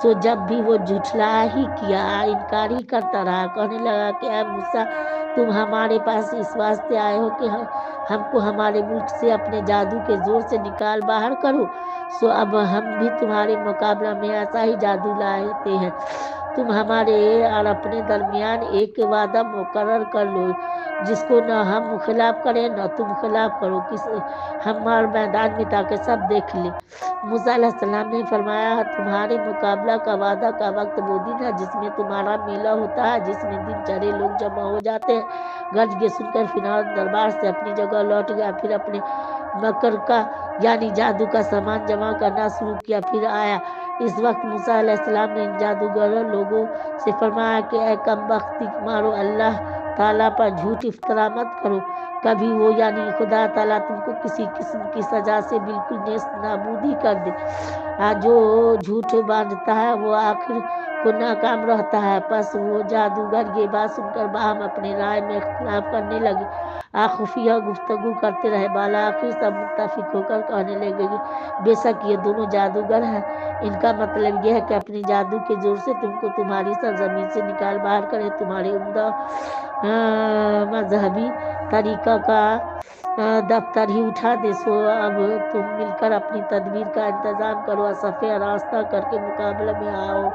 تو جب بھی وہ جھٹلا ہی کیا، انکار ہی کرتا رہا. کہنے لگا کہ اے موسیٰ تم ہمارے پاس اس واسطے آئے ہو کہ ہم کو ہمارے ملک سے اپنے جادو کے زور سے نکال باہر کرو. سو اب ہم بھی تمہارے مقابلہ میں ایسا ہی جادو لاتے ہیں تم ہمارے اور اپنے درمیان ایک وعدہ مقرر کر لو جس کو نہ ہم خلاف کریں نہ تم خلاف کرو، ہمارے میدان میں، تاکہ سب دیکھ لیں۔ موسیٰ علیہ السلام نے فرمایا، تمہارے مقابلہ کا وعدہ کا وقت وہ دن ہے جس میں تمہارا میلہ ہوتا ہے، جس میں دن چڑھے لوگ جمع ہو جاتے ہیں۔ گرج کے سن کر فرعون دربار سے اپنی جگہ لوٹ گیا، پھر اپنے مکر کا یعنی جادو کا سامان جمع کرنا شروع کیا، پھر آیا۔ اس وقت موسیٰ علیہ السلام نے ان جادوگر لوگوں سے فرمایا کہ اے کم بختی مارو، اللہ تعالیٰ پر جھوٹ افطرا مت کرو، کبھی وہ یعنی خدا تعالیٰ تم کو کسی قسم کی سزا سے بالکل نیست نابود ہی کر دے۔ جو جھوٹ باندھتا ہے وہ آخر کو ناکام رہتا ہے۔ پس وہ جادوگر یہ بات سن کر باہم اپنے رائے میں اختلاف کرنے لگے، خفیہ گفتگو کرتے رہے، بالآخر سب متفق ہو کر کہنے لگے کہ بے شک یہ دونوں جادوگر ہیں، ان کا مطلب یہ ہے کہ اپنے جادو کے زور سے تم کو تمہاری سرزمین سے نکال باہر کرے، تمہارے عمدہ مذہبی طریقہ کا دفتر ہی اٹھا دے۔ سو اب تم مل کر اپنی تدبیر کا انتظام کرو اور صف راستہ کر کے مقابلے میں آؤ،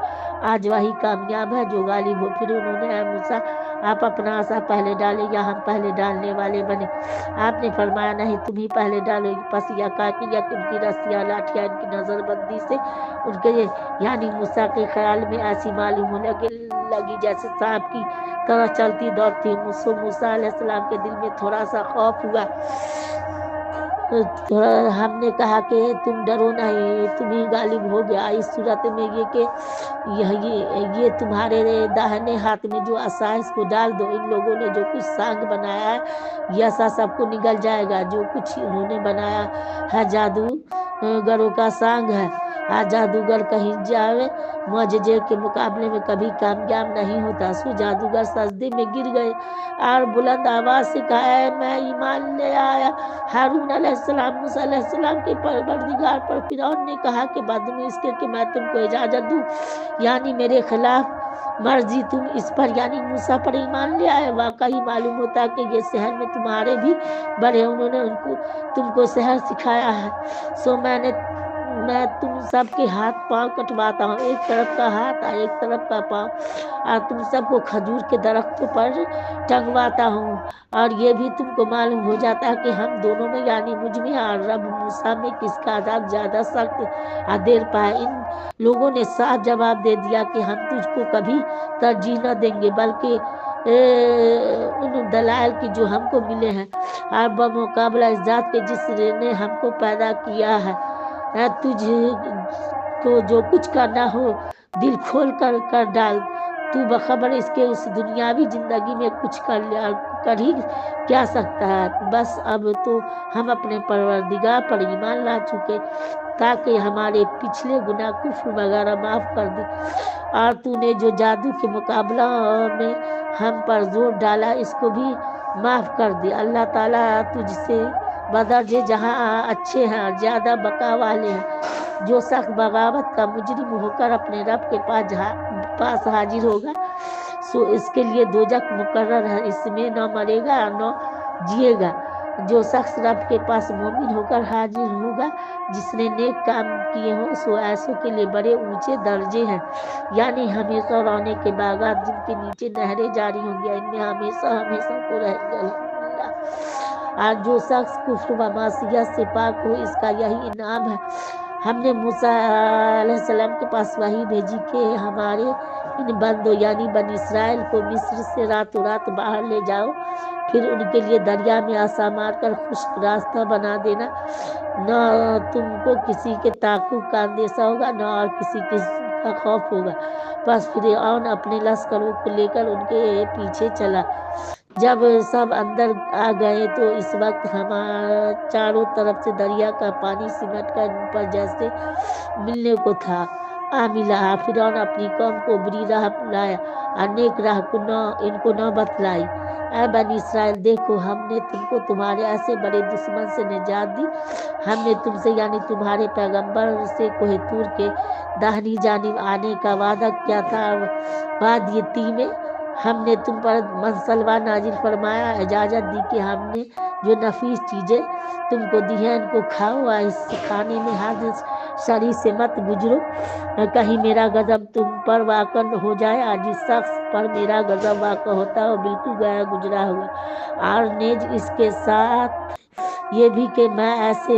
آج وہی کامیاب ہے جو غالب ہو۔ پھر انہوں نے، اے موسیٰ آپ اپنا عصا پہلے ڈالیں یا ہم پہلے ڈالنے والے بنے؟ آپ نے فرمایا نہیں، تم ہی پہلے ڈالو۔ پس یکایک ان کی رسیاں لاٹھیاں ان کی نظر بندی سے ان کے یعنی موسیٰ کے خیال میں ایسی معلوم ہونے لگی جیسے سانپ کی طرح چلتی دوڑتی۔ موسیٰ علیہ السلام کے دل میں تھوڑا سا خوف ہوا۔ ہم نے کہا کہ تم ڈرو نہیں، تم ہی غالب ہو گیا۔ اس صورت میں یہ کہ یہ تمہارے داہنے ہاتھ میں جو عصا ہے اس کو ڈال دو۔ ان لوگوں نے جو کچھ سانگ بنایا ہے یہ عصا سب کو نگل جائے گا، جو کچھ انہوں نے بنایا ہے جادوگروں کا سانگ ہے۔ جادوگر کہیں جاوے معجزے کے مقابلے میں کبھی کامیاب نہیں ہوتا۔ سو جادوگر سجدے میں گر گئے اور بلند آواز سے کہا، اے میں ایمان لے آیا ہارون علیہ السلام، موسیٰ علیہ السلام کے پروردگار پر۔ فرعون نے کہا کہ بدتمیز اس کے کہ میں تم کو اجازت دوں، یعنی میرے خلاف مرضی تم اس پر یعنی موسیٰ پر ایمان لے آئے؟ واقعی معلوم ہوتا کہ یہ سحر میں تمہارے بھی بڑے، انہوں نے تم کو سحر سکھایا ہے۔ سو میں تم سب کے ہاتھ پاؤں کٹواتا ہوں، ایک طرف کا ہاتھ اور ایک طرف کا پاؤں، اور تم سب کو کھجور کے درختوں پر ٹنگواتا ہوں، اور یہ بھی تم کو معلوم ہو جاتا ہے کہ ہم دونوں میں یعنی مجھ میں اور رب موسیٰ میں کس کا عذاب زیادہ سخت اور دیر پائے۔ ان لوگوں نے صاف جواب دے دیا کہ ہم تجھ کو کبھی ترجیح نہ دیں گے بلکہ ان دلائل کی جو ہم کو ملے ہیں، اور بمقابلہ اس ذات کے جس نے ہم کو پیدا کیا ہے، تجھ کو جو کچھ کرنا ہو دل کھول کر ڈال، تو بخبر اس کے اس دنیاوی زندگی میں کچھ کر ہی کیا سکتا ہے۔ بس اب تو ہم اپنے پروردگار پر ایمان لا چکے تاکہ ہمارے پچھلے گناہ کفر وغیرہ معاف کر دے، اور تو نے جو جادو کے مقابلہ میں ہم پر زور ڈالا اس کو بھی معاف کر دے۔ اللہ تعالیٰ تجھ سے بدرجے جہاں اچھے ہیں اور زیادہ بقا والے ہیں۔ جو شخص بغاوت کا مجرم ہو کر اپنے رب کے پاس حاضر ہوگا سو اس کے لیے دوزخ مقرر ہے، اس میں نہ مرے گا اور نہ جیے گا۔ جو شخص رب کے پاس مومن ہو کر حاضر ہوگا جس نے نیک کام کیے ہوں سو ایسوں کے لیے بڑے اونچے درجے ہیں، یعنی ہمیشہ رونے کے باغات جن کے نیچے نہریں جاری ہوں گی، ان میں ہمیشہ ہمیشہ کو رہیں گے۔ الحمدللہ۔ اور جو شخص کفر و معصیت سے پاک ہو اس کا یہی انعام ہے۔ ہم نے موسیٰ علیہ السلام کے پاس وحی بھیجی کہ ہمارے ان بندوں یعنی بنی اسرائیل کو مصر سے راتوں رات باہر لے جاؤ، پھر ان کے لیے دریا میں عصا مار کر خشک راستہ بنا دینا، نہ تم کو کسی کے تعقب کا اندیشہ ہوگا نہ اور کسی کا خوف ہوگا۔ پس فرعون اپنے لشکروں کو لے کر ان کے پیچھے چلا۔ جب سب اندر آ گئے تو اس وقت چاروں طرف سے دریا کا پانی سمٹ کر ان پر جیسے ملنے کو تھا آ ملا۔ فرعون اپنی قوم کو بری راہ لایا اور نیک راہ کو ان کو نہ بتلائی۔ اے بنی اسرائیل، دیکھو ہم نے تم کو تمہارے ایسے بڑے دشمن سے نجات دی۔ ہم نے تم سے یعنی تمہارے پیغمبر سے کوہ طور کے داہنی جانب آنے کا وعدہ کیا تھا، وادی طی میں ہم نے تم پر منصلوہ نازل فرمایا، اجازت دی کہ ہم نے جو نفیس چیزیں تم کو دی ہیں ان کو کھاؤ، اور اس کھانے میں حد شرع سے مت گزرو، کہیں میرا غضب تم پر واقع ہو جائے، اور جس شخص پر میرا غضب واقع ہوتا ہے وہ بالکل گیا گزرا ہوا۔ اور نیز اس کے ساتھ یہ بھی کہ میں ایسے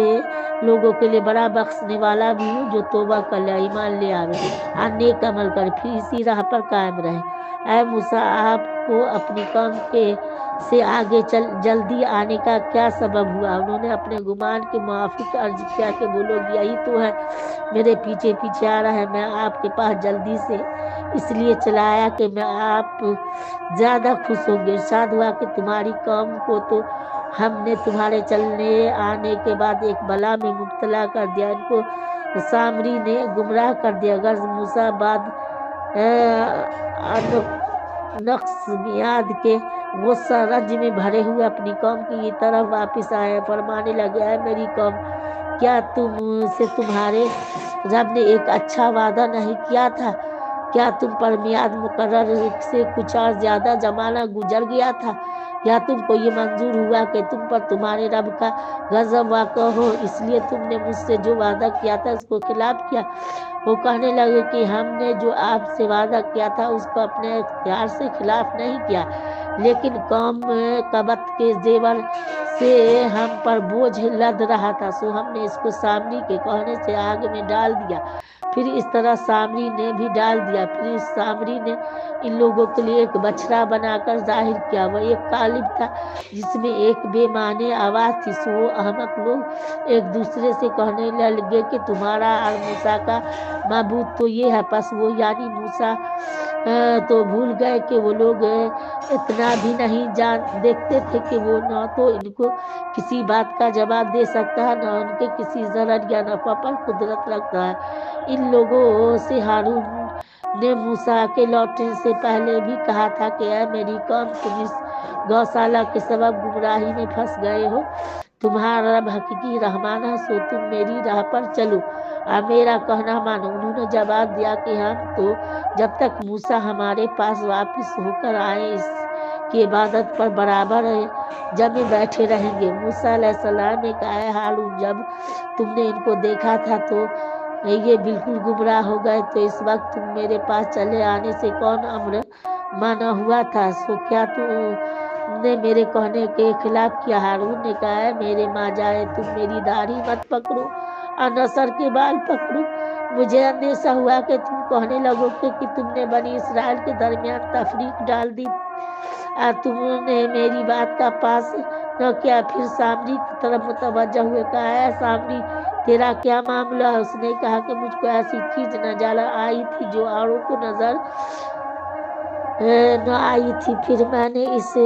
لوگوں کے لیے بڑا بخشنے والا بھی ہوں جو توبہ کر لے، ایمان لے آوے اور نیک عمل کرے، پھر اسی راہ پر قائم رہے۔ اے موسیٰ، آپ کو اپنی قوم سے آگے جلدی آنے کا کیا سبب ہوا؟ انہوں نے اپنے گمان کے موافق عرض کیا کہ وہ لوگ یہی تو ہے میرے پیچھے پیچھے آ رہا ہے، میں آپ کے پاس جلدی سے اس لیے چلا آیا کہ میں آپ زیادہ خوش ہوں گے۔ ارشاد ہوا کہ تمہاری قوم کو تو ہم نے تمہارے چلنے آنے کے بعد ایک بلا میں مبتلا کر دیا، ان کو سامری نے گمراہ کر دیا۔ غرض موسیٰ بعد نقص میعاد کے غصہ رنج میں بھرے ہوئے اپنی قوم کی طرف واپس آئے، فرمانے لگے، اے میری قوم، کیا تم سے تمہارے رب نے ایک اچھا وعدہ نہیں کیا تھا؟ کیا تم پر میعاد مقرر سے کچھ اور زیادہ زمانہ گزر گیا تھا؟ یا تم کو یہ منظور ہوا کہ تم پر تمہارے رب کا غضب واقع ہو، اس لیے تم نے مجھ سے جو وعدہ کیا تھا اس کو خلاف کیا؟ وہ کہنے لگے کہ ہم نے جو آپ سے وعدہ کیا تھا اس کو اپنے اختیار سے خلاف نہیں کیا، لیکن قوم قبط کے زیور سے ہم پر بوجھ لد رہا تھا، سو ہم نے اس کو سامری کے کہنے سے آگ میں ڈال دیا، پھر اس طرح سامری نے بھی ڈال دیا۔ پھر اس سامری نے ان لوگوں کے لیے ایک بچڑا بنا کر ظاہر کیا، وہ ایک قالب تھا جس میں ایک بے معنی آواز تھی، سو وہ احمق لوگ ایک دوسرے سے کہنے لگے کہ تمہارا اور موسیٰ کا معبود تو یہ ہے۔ پس وہ یعنی موسیٰ تو بھول گئے کہ وہ لوگ اتنا بھی نہیں دیکھتے تھے کہ وہ نہ تو ان کو کسی بات کا جواب دے سکتا ہے، نہ ان کے کسی ضرر یا نفع پر قدرت رکھتا ہے۔ ان لوگوں سے ہارون نے موسیٰ کے لوٹنے سے پہلے بھی کہا تھا کہ اے میری قوم، تم اس گوشالہ کے سبب گمراہی میں پھنس گئے ہو، تمہارا رب حقیقی رحمان ہے، سو تم میری راہ پر چلو اور میرا کہنا مانو۔ انہوں نے جواب دیا کہ ہم تو جب تک موسیٰ ہمارے پاس واپس ہو کر آئے اس کی عبادت پر برابر جمے بیٹھے رہیں گے۔ موسیٰ علیہ السلام نے کہا، اے ہارون، جب تم نے ان کو دیکھا تھا تو یہ بالکل گمراہ ہو گئے، تو اس وقت تم میرے پاس چلے آنے سے کون امر مانا ہوا تھا؟ سو کیا تم نے میرے کہنے کے خلاف کیا؟ ہارون نے کہا، اے میرے ماں جائے، تم میری داڑھی مت پکڑو اور نہ سر کے بال پکڑو، مجھے اندیشہ ہوا کہ تم کہنے لگو کہ تم نے بنی اسرائیل کے درمیان تفریق ڈال دی اور تم نے میری بات کا پاس نہ کیا۔ پھر سامری کی طرف متوجہ ہوئے کہا، اے سامری، تیرا کیا معاملہ ہے؟ اس نے کہا کہ مجھ کو ایسی چیز نظر آئی تھی جو اوروں کو نظر نہ آئی تھی، پھر میں نے اس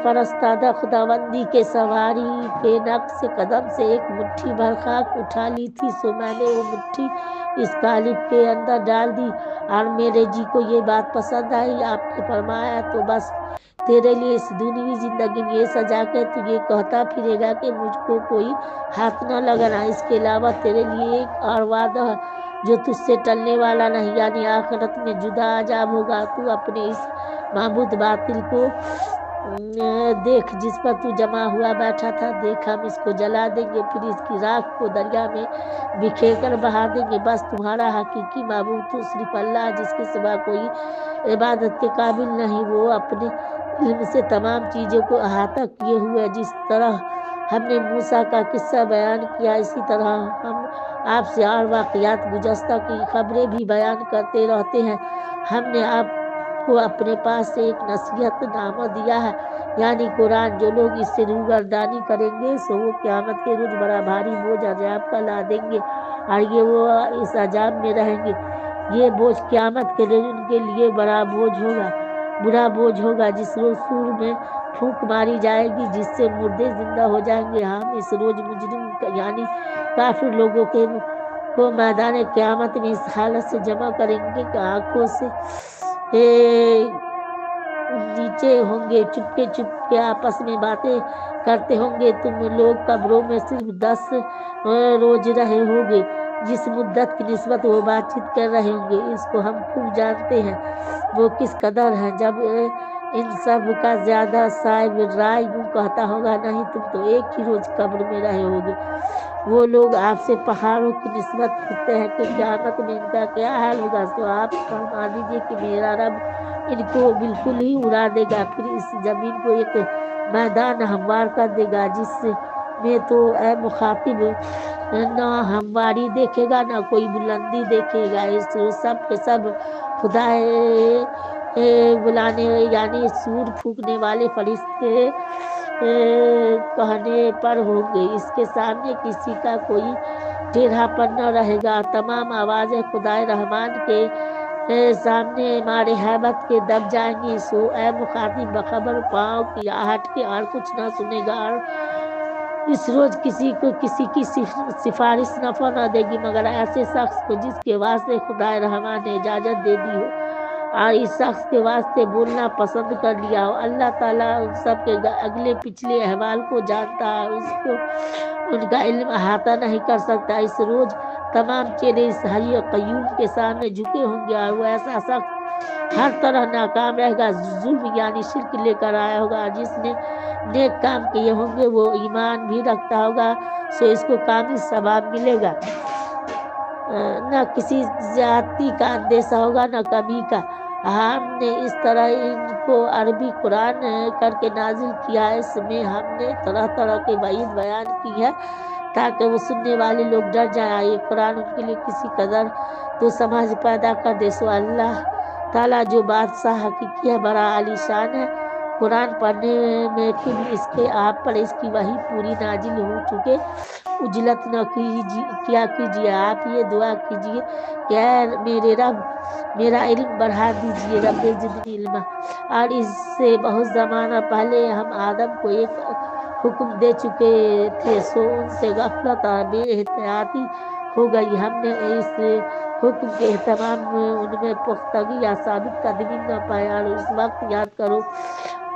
فرستادہ خداوندی کے سواری کے نقش قدم سے ایک مٹھی بھر خاک اٹھا لی تھی، سو میں نے وہ مٹھی اس قالب کے اندر ڈال دی، اور میرے جی کو یہ بات پسند آئی۔ آپ نے فرمایا، تو بس تیرے لیے اس دنیوی زندگی میں یہ سزا کہ تو یہ کہتا پھرے گا کہ مجھ کو کوئی ہاتھ نہ لگانا۔ اس کے علاوہ تیرے لیے ایک اور وعدہ ہے جو تجھ سے ٹلنے والا نہیں، یعنی آخرت میں جدا عذاب ہوگا۔ تو اپنے اس معبود باطل کو دیکھ جس پر تو جمع ہوا بیٹھا تھا، دیکھ ہم اس کو جلا دیں گے، پھر اس کی راکھ کو دریا میں بکھیر کر بہا دیں گے۔ بس تمہارا حقیقی معبود تو صرف اللہ ہے، جس کے سوا کوئی عبادت کے قابل نہیں، وہ اپنے علم سے تمام چیزوں کو احاطہ کیے ہوئے۔ جس طرح ہم نے موسیٰ کا قصہ بیان کیا، اسی طرح ہم آپ سے اور واقعات گزشتہ کی خبریں بھی بیان کرتے رہتے ہیں۔ ہم نے آپ کو اپنے پاس سے ایک نصیحت نامہ دیا ہے، یعنی قرآن۔ جو لوگ اس سے روگردانی کریں گے سو وہ قیامت کے روز بڑا بھاری بوجھ عذاب کا لا دیں گے، اور یہ وہ اس عذاب میں رہیں گے۔ یہ بوجھ قیامت کے روز ان کے لیے برا بوجھ ہوگا، جس روز سور میں پھونک ماری جائے گی، جس سے مردے زندہ ہو جائیں گے۔ ہم اس روز مجرم یعنی کافر لوگوں کو میدان قیامت میں اس حالت سے جمع کریں گے کہ آنکھوں سے نیچے ہوں گے، چپکے چپکے آپس میں باتیں کرتے ہوں گے۔ تم لوگ قبروں میں صرف 10 روز رہے ہوگے، جس مدت کی نسبت وہ بات چیت کر رہے ہوں گے اس کو ہم خوب جانتے ہیں وہ کس قدر ہے. جب ان سب کا زیادہ صاحب رائے یوں کہتا ہوگا نہیں تم تو ایک ہی روز قبر میں رہے ہوگے. وہ لوگ آپ سے پہاڑوں کی نسبت پوچھتے ہیں کہ قیامت میں ان کا کیا حال ہوگا تو آپ فرما دیجیے کہ میرا رب ان کو بالکل ہی اڑا دے گا پھر اس زمین کو ایک میدان ہموار کر دے گا جس میں تو اے مخاطب نہ ہمواری دیکھے گا نہ کوئی بلندی دیکھے گا. اس سب کے سب خدا بلانے یعنی سور پھونکنے والے فرشتے کہنے پر ہوں گے. اس کے سامنے کسی کا کوئی ٹیڑھا پن نہ رہے گا. تمام آوازیں خدائے رحمان کے سامنے مارے ہیبت کے دب جائیں گی. سو اے مخاطب بخبر پاؤں کی آہٹ کے اور کچھ نہ سنے گا اور اس روز کسی کو کسی کی سفارش نفع نہ دے گی مگر ایسے شخص کو جس کے واسطے خدائے رحمان نے اجازت دے دی ہو اور اس شخص کے واسطے بولنا پسند کر لیا ہو. اللہ تعالیٰ ان سب کے اگلے پچھلے احوال کو جانتا ہے. اس کو ان کا علم احاطہ نہیں کر سکتا. اس روز تمام چہرے اس حی قیوم کے سامنے جھکے ہوں گے اور وہ ایسا شخص ہر طرح ناکام رہے گا. ظلم یعنی شرک لے کر آیا ہوگا. جس نے نیک کام کیے ہوں گے وہ ایمان بھی رکھتا ہوگا سو اس کو کامل ثواب ملے گا. نہ کسی زیادتی کا اندیشہ ہوگا نہ کمی کا. ہم نے اس طرح ان کو عربی قرآن کر کے نازل کیا ہے. اس میں ہم نے طرح طرح کے وعید بیان کی ہے تاکہ وہ سننے والے لوگ ڈر جائیں. یہ قرآن ان کے لیے کسی قدر تو سمجھ پیدا کر دے. سو اللہ تعالیٰ جو بادشاہ حقیقی ہے بڑا عالی شان ہے. قرآن پڑھنے میں خود اس کے آپ پر اس کی وحی پوری نازل ہو چکے. اجلت نہ کیا کیجیے. آپ یہ دعا کیجیے کہ اے میرے رب میرا علم بڑھا دیجیے. رب زدنی علما. اور اس سے بہت زمانہ پہلے ہم آدم کو ایک حکم دے چکے تھے سو ان سے غفلت اور بے احتیاطی ہو گئی. ہم نے اس حکم کے اہتمام ان میں پختگی یا ثابت قدمی نہ پائے. اور اس وقت یاد کرو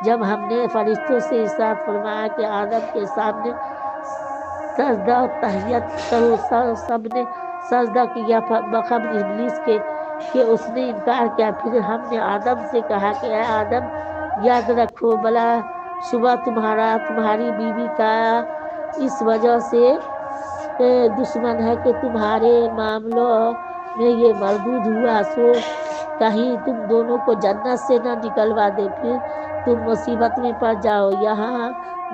جب ہم نے فرشتوں سے ارشاد فرمایا کہ آدم کے سامنے سجدہ تحیت کرو. سب نے سجدہ کیا بخبر ابلیس کے کہ اس نے انکار کیا. پھر ہم نے آدم سے کہا کہ اے آدم یاد رکھو بلا شبہ تمہاری بیوی کا اس وجہ سے دشمن ہے کہ تمہارے معاملوں میں یہ مردود ہوا سو کہیں تم دونوں کو جنت سے نہ نکلوا دے پھر تم مصیبت میں پڑ جاؤ. یہاں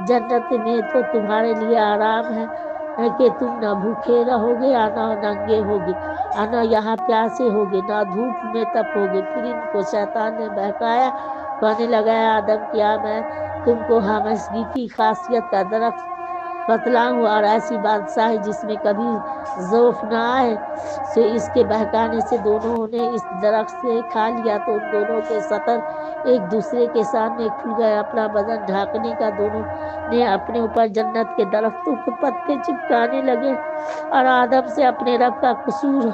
جنت میں تو تمہارے لیے آرام ہے کہ تم نہ بھوکے رہو گے اور نہ ننگے ہوگے اور نہ یہاں پیاسے ہوگے نہ دھوپ میں تپو گے. پھر ان کو شیطان نے بہکایا کہنے لگا آدم کیا میں تم کو ہمسگی کی خاصیت کا درخت بتلاؤں اور ایسی بادشاہی جس میں کبھی ضعف نہ آئے. سے اس کے بہکانے سے دونوں نے اس درخت سے کھا لیا تو ان دونوں کے سطر ایک دوسرے کے سامنے کھل گئے. اپنا بدن ڈھانکنے کا دونوں نے اپنے اوپر جنت کے درختوں کے پتے چپکانے لگے اور آدم سے اپنے رب کا قصور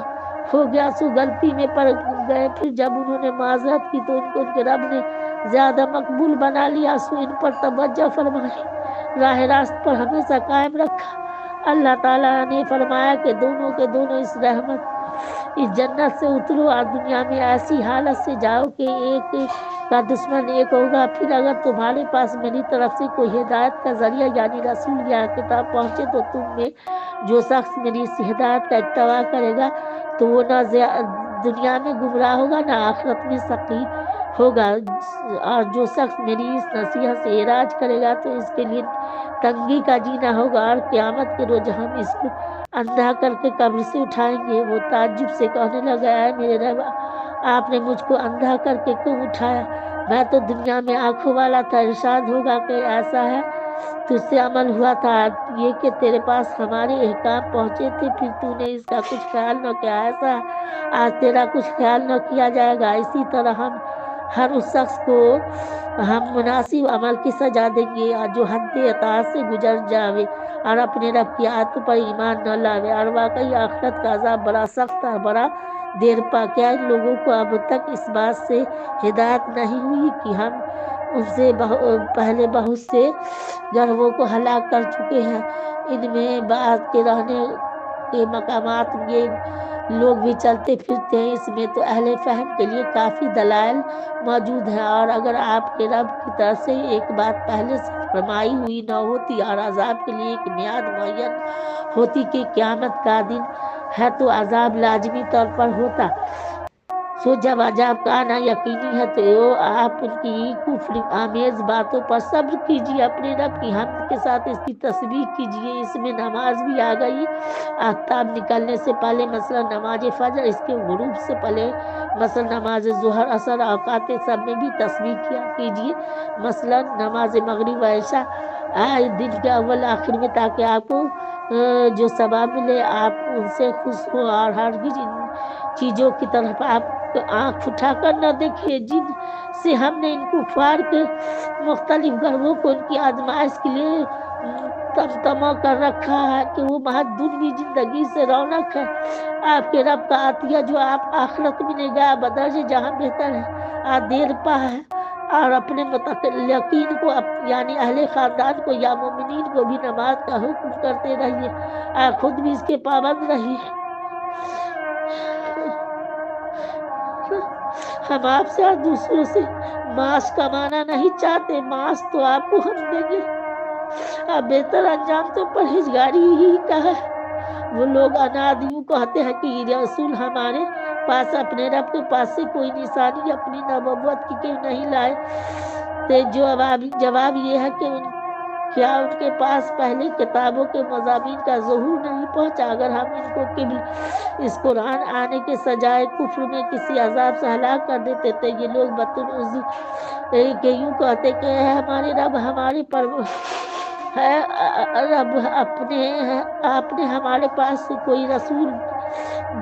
ہو گیا سو غلطی میں پڑ گئے. پھر جب انہوں نے معذرت کی تو ان کو ان کے رب نے زیادہ مقبول بنا لیا سو ان پر توجہ فرمائی راہ راست پر ہمیشہ قائم رکھا. اللہ تعالیٰ نے فرمایا کہ دونوں کے دونوں اس اس جنت سے اترو اور دنیا میں ایسی حالت سے جاؤ کہ ایک کا دشمن ایک ہوگا. پھر اگر تمہارے پاس میری طرف سے کوئی ہدایت کا ذریعہ یعنی رسول یا کتاب پہنچے تو تم میں جو شخص میری اس ہدایت کا اتباع کرے گا تو وہ نہ دنیا میں گمراہ ہوگا نہ آخرت میں شقی ہوگا. اور جو شخص میری اس نصیحت سے اعراض کرے گا تو اس کے لیے تنگی کا جینا ہوگا. اور قیامت کے روز ہم اس کو اندھا کر کے قبر سے اٹھائیں گے. وہ تعجب سے کہنے لگا ہے میرے رب آپ نے مجھ کو اندھا کر کے کیوں اٹھایا؟ میں تو دنیا میں آنکھوں والا تھا. ارشاد ہوگا کہ ایسا ہے تجھ سے عمل ہوا تھا یہ کہ تیرے پاس ہمارے احکام پہنچے تھے پھر تو نے اس کا کچھ خیال نہ کیا. ایسا آج تیرا کچھ خیال نہ کیا جائے گا. اسی طرح ہم ہر اس شخص کو ہم مناسب عمل کی سزا دیں گے جو حد اطاعت سے گزر جاوے اور اپنے رب کی آیت پر ایمان نہ لاوے. اور واقعی آخرت کا عذاب بڑا سخت اور بڑا دیر پا. کیا ان لوگوں کو اب تک اس بات سے ہدایت نہیں ہوئی کہ ہم ان سے پہلے بہت سے گروہوں کو ہلاک کر چکے ہیں. ان میں بعض کے رہنے کے مقامات یہ لوگ بھی چلتے پھرتے ہیں، اس میں تو اہل فہم کے لیے کافی دلائل موجود ہیں۔ اور اگر آپ کے رب کی طرف سے ایک بات پہلے سے فرمائی ہوئی نہ ہوتی اور عذاب کے لیے ایک میعاد معین ہوتی کہ قیامت کا دن ہے تو عذاب لازمی طور پر ہوتا، سو جب عذاب کا آنا یقینی ہے تو آپ ان کی کفر آمیز باتوں پر صبر کیجیے، اپنے رب کی حمد کے ساتھ اس کی تسبیح کیجیے۔ اس میں نماز بھی آ گئی، آفتاب نکلنے سے پہلے مثلا نماز فجر، اس کے غروب سے پہلے مثلا نماز ظہر اثر، اوقات سب میں بھی تسبیح کیا کیجیے، مثلا نماز مغرب و عشاء دن کے اول آخر میں، تاکہ آپ کو جو ثواب ملے آپ ان سے خوش ہو، اور ہرگز ان چیزوں کی طرف آپ آنکھ اٹھا کر نہ دیکھیں جن سے ہم نے ان کفار کے مختلف گروہوں کو ان کی آزمائش کے لیے تمتما کر رکھا ہے کہ وہ محض دنیوی زندگی سے رونق ہے۔ آپ کے رب کا عطیہ جو آپ آخرت میں نگاہ بدرجہ جہاں بہتر ہے آپ دیر پا ہے، اور اپنے متقین کو یعنی اہل خاندان کو یا مومنین کو بھی نماز کا حکم کرتے رہیے، آپ خود بھی اس کے پابند رہیے۔ ہم آپ سے اور دوسروں سے معاش کمانا نہیں چاہتے، معاش تو آپ کو ہم دیں گے، آپ بہتر انجام تو پرہیزگاری ہی کا ہے۔ وہ لوگ اناد یوں کہتے ہیں کہ رسول ہمارے پاس اپنے رب کے پاس سے کوئی نشانی اپنی نبوت کی کیوں نہیں لائے؟ جواب یہ ہے کہ کیا ان کے پاس پہلی کتابوں کے مضامین کا ظہور نہیں پہنچا؟ اگر ہم ان کو قبل اس قرآن آنے کے سجائے کفر میں کسی عذاب سے ہلاک کر دیتے تو یہ لوگ بطن عذر کہ یوں کہتے کہ اے ہمارے رب، ہمارے ہے رب آپ نے ہمارے پاس کوئی رسول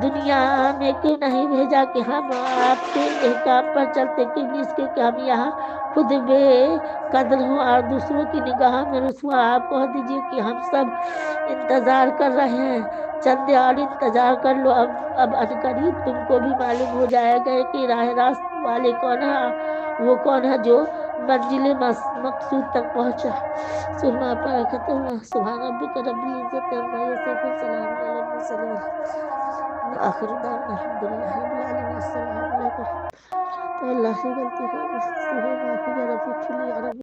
دنیا میں کیوں نہیں بھیجا کہ ہم آپ کے احکام پر چلتے، قبل اس کے کہ ہم یہاں خود بے قدر ہوں اور دوسروں کی نگاہ میں رسوا۔ آپ کہہ دیجئے کہ ہم سب انتظار کر رہے ہیں، چند اور انتظار کر لو، اب عنقریب تم کو بھی معلوم ہو جائے گا کہ راہ راست والے کون ہیں، وہ کون ہے جو منزل مقصود تک پہنچا۔ سورہ پارہ ختم ہوا۔ سبحان ربک رب العزت عما یصفون، سلام علی المرسلین، آخر دعوانا الحمدللہ رب العالمین، السلام علیکم۔ تو اللہ سے غلطی ہو، مجھ سے ہو معافی، یا رب اغفر لی یا رب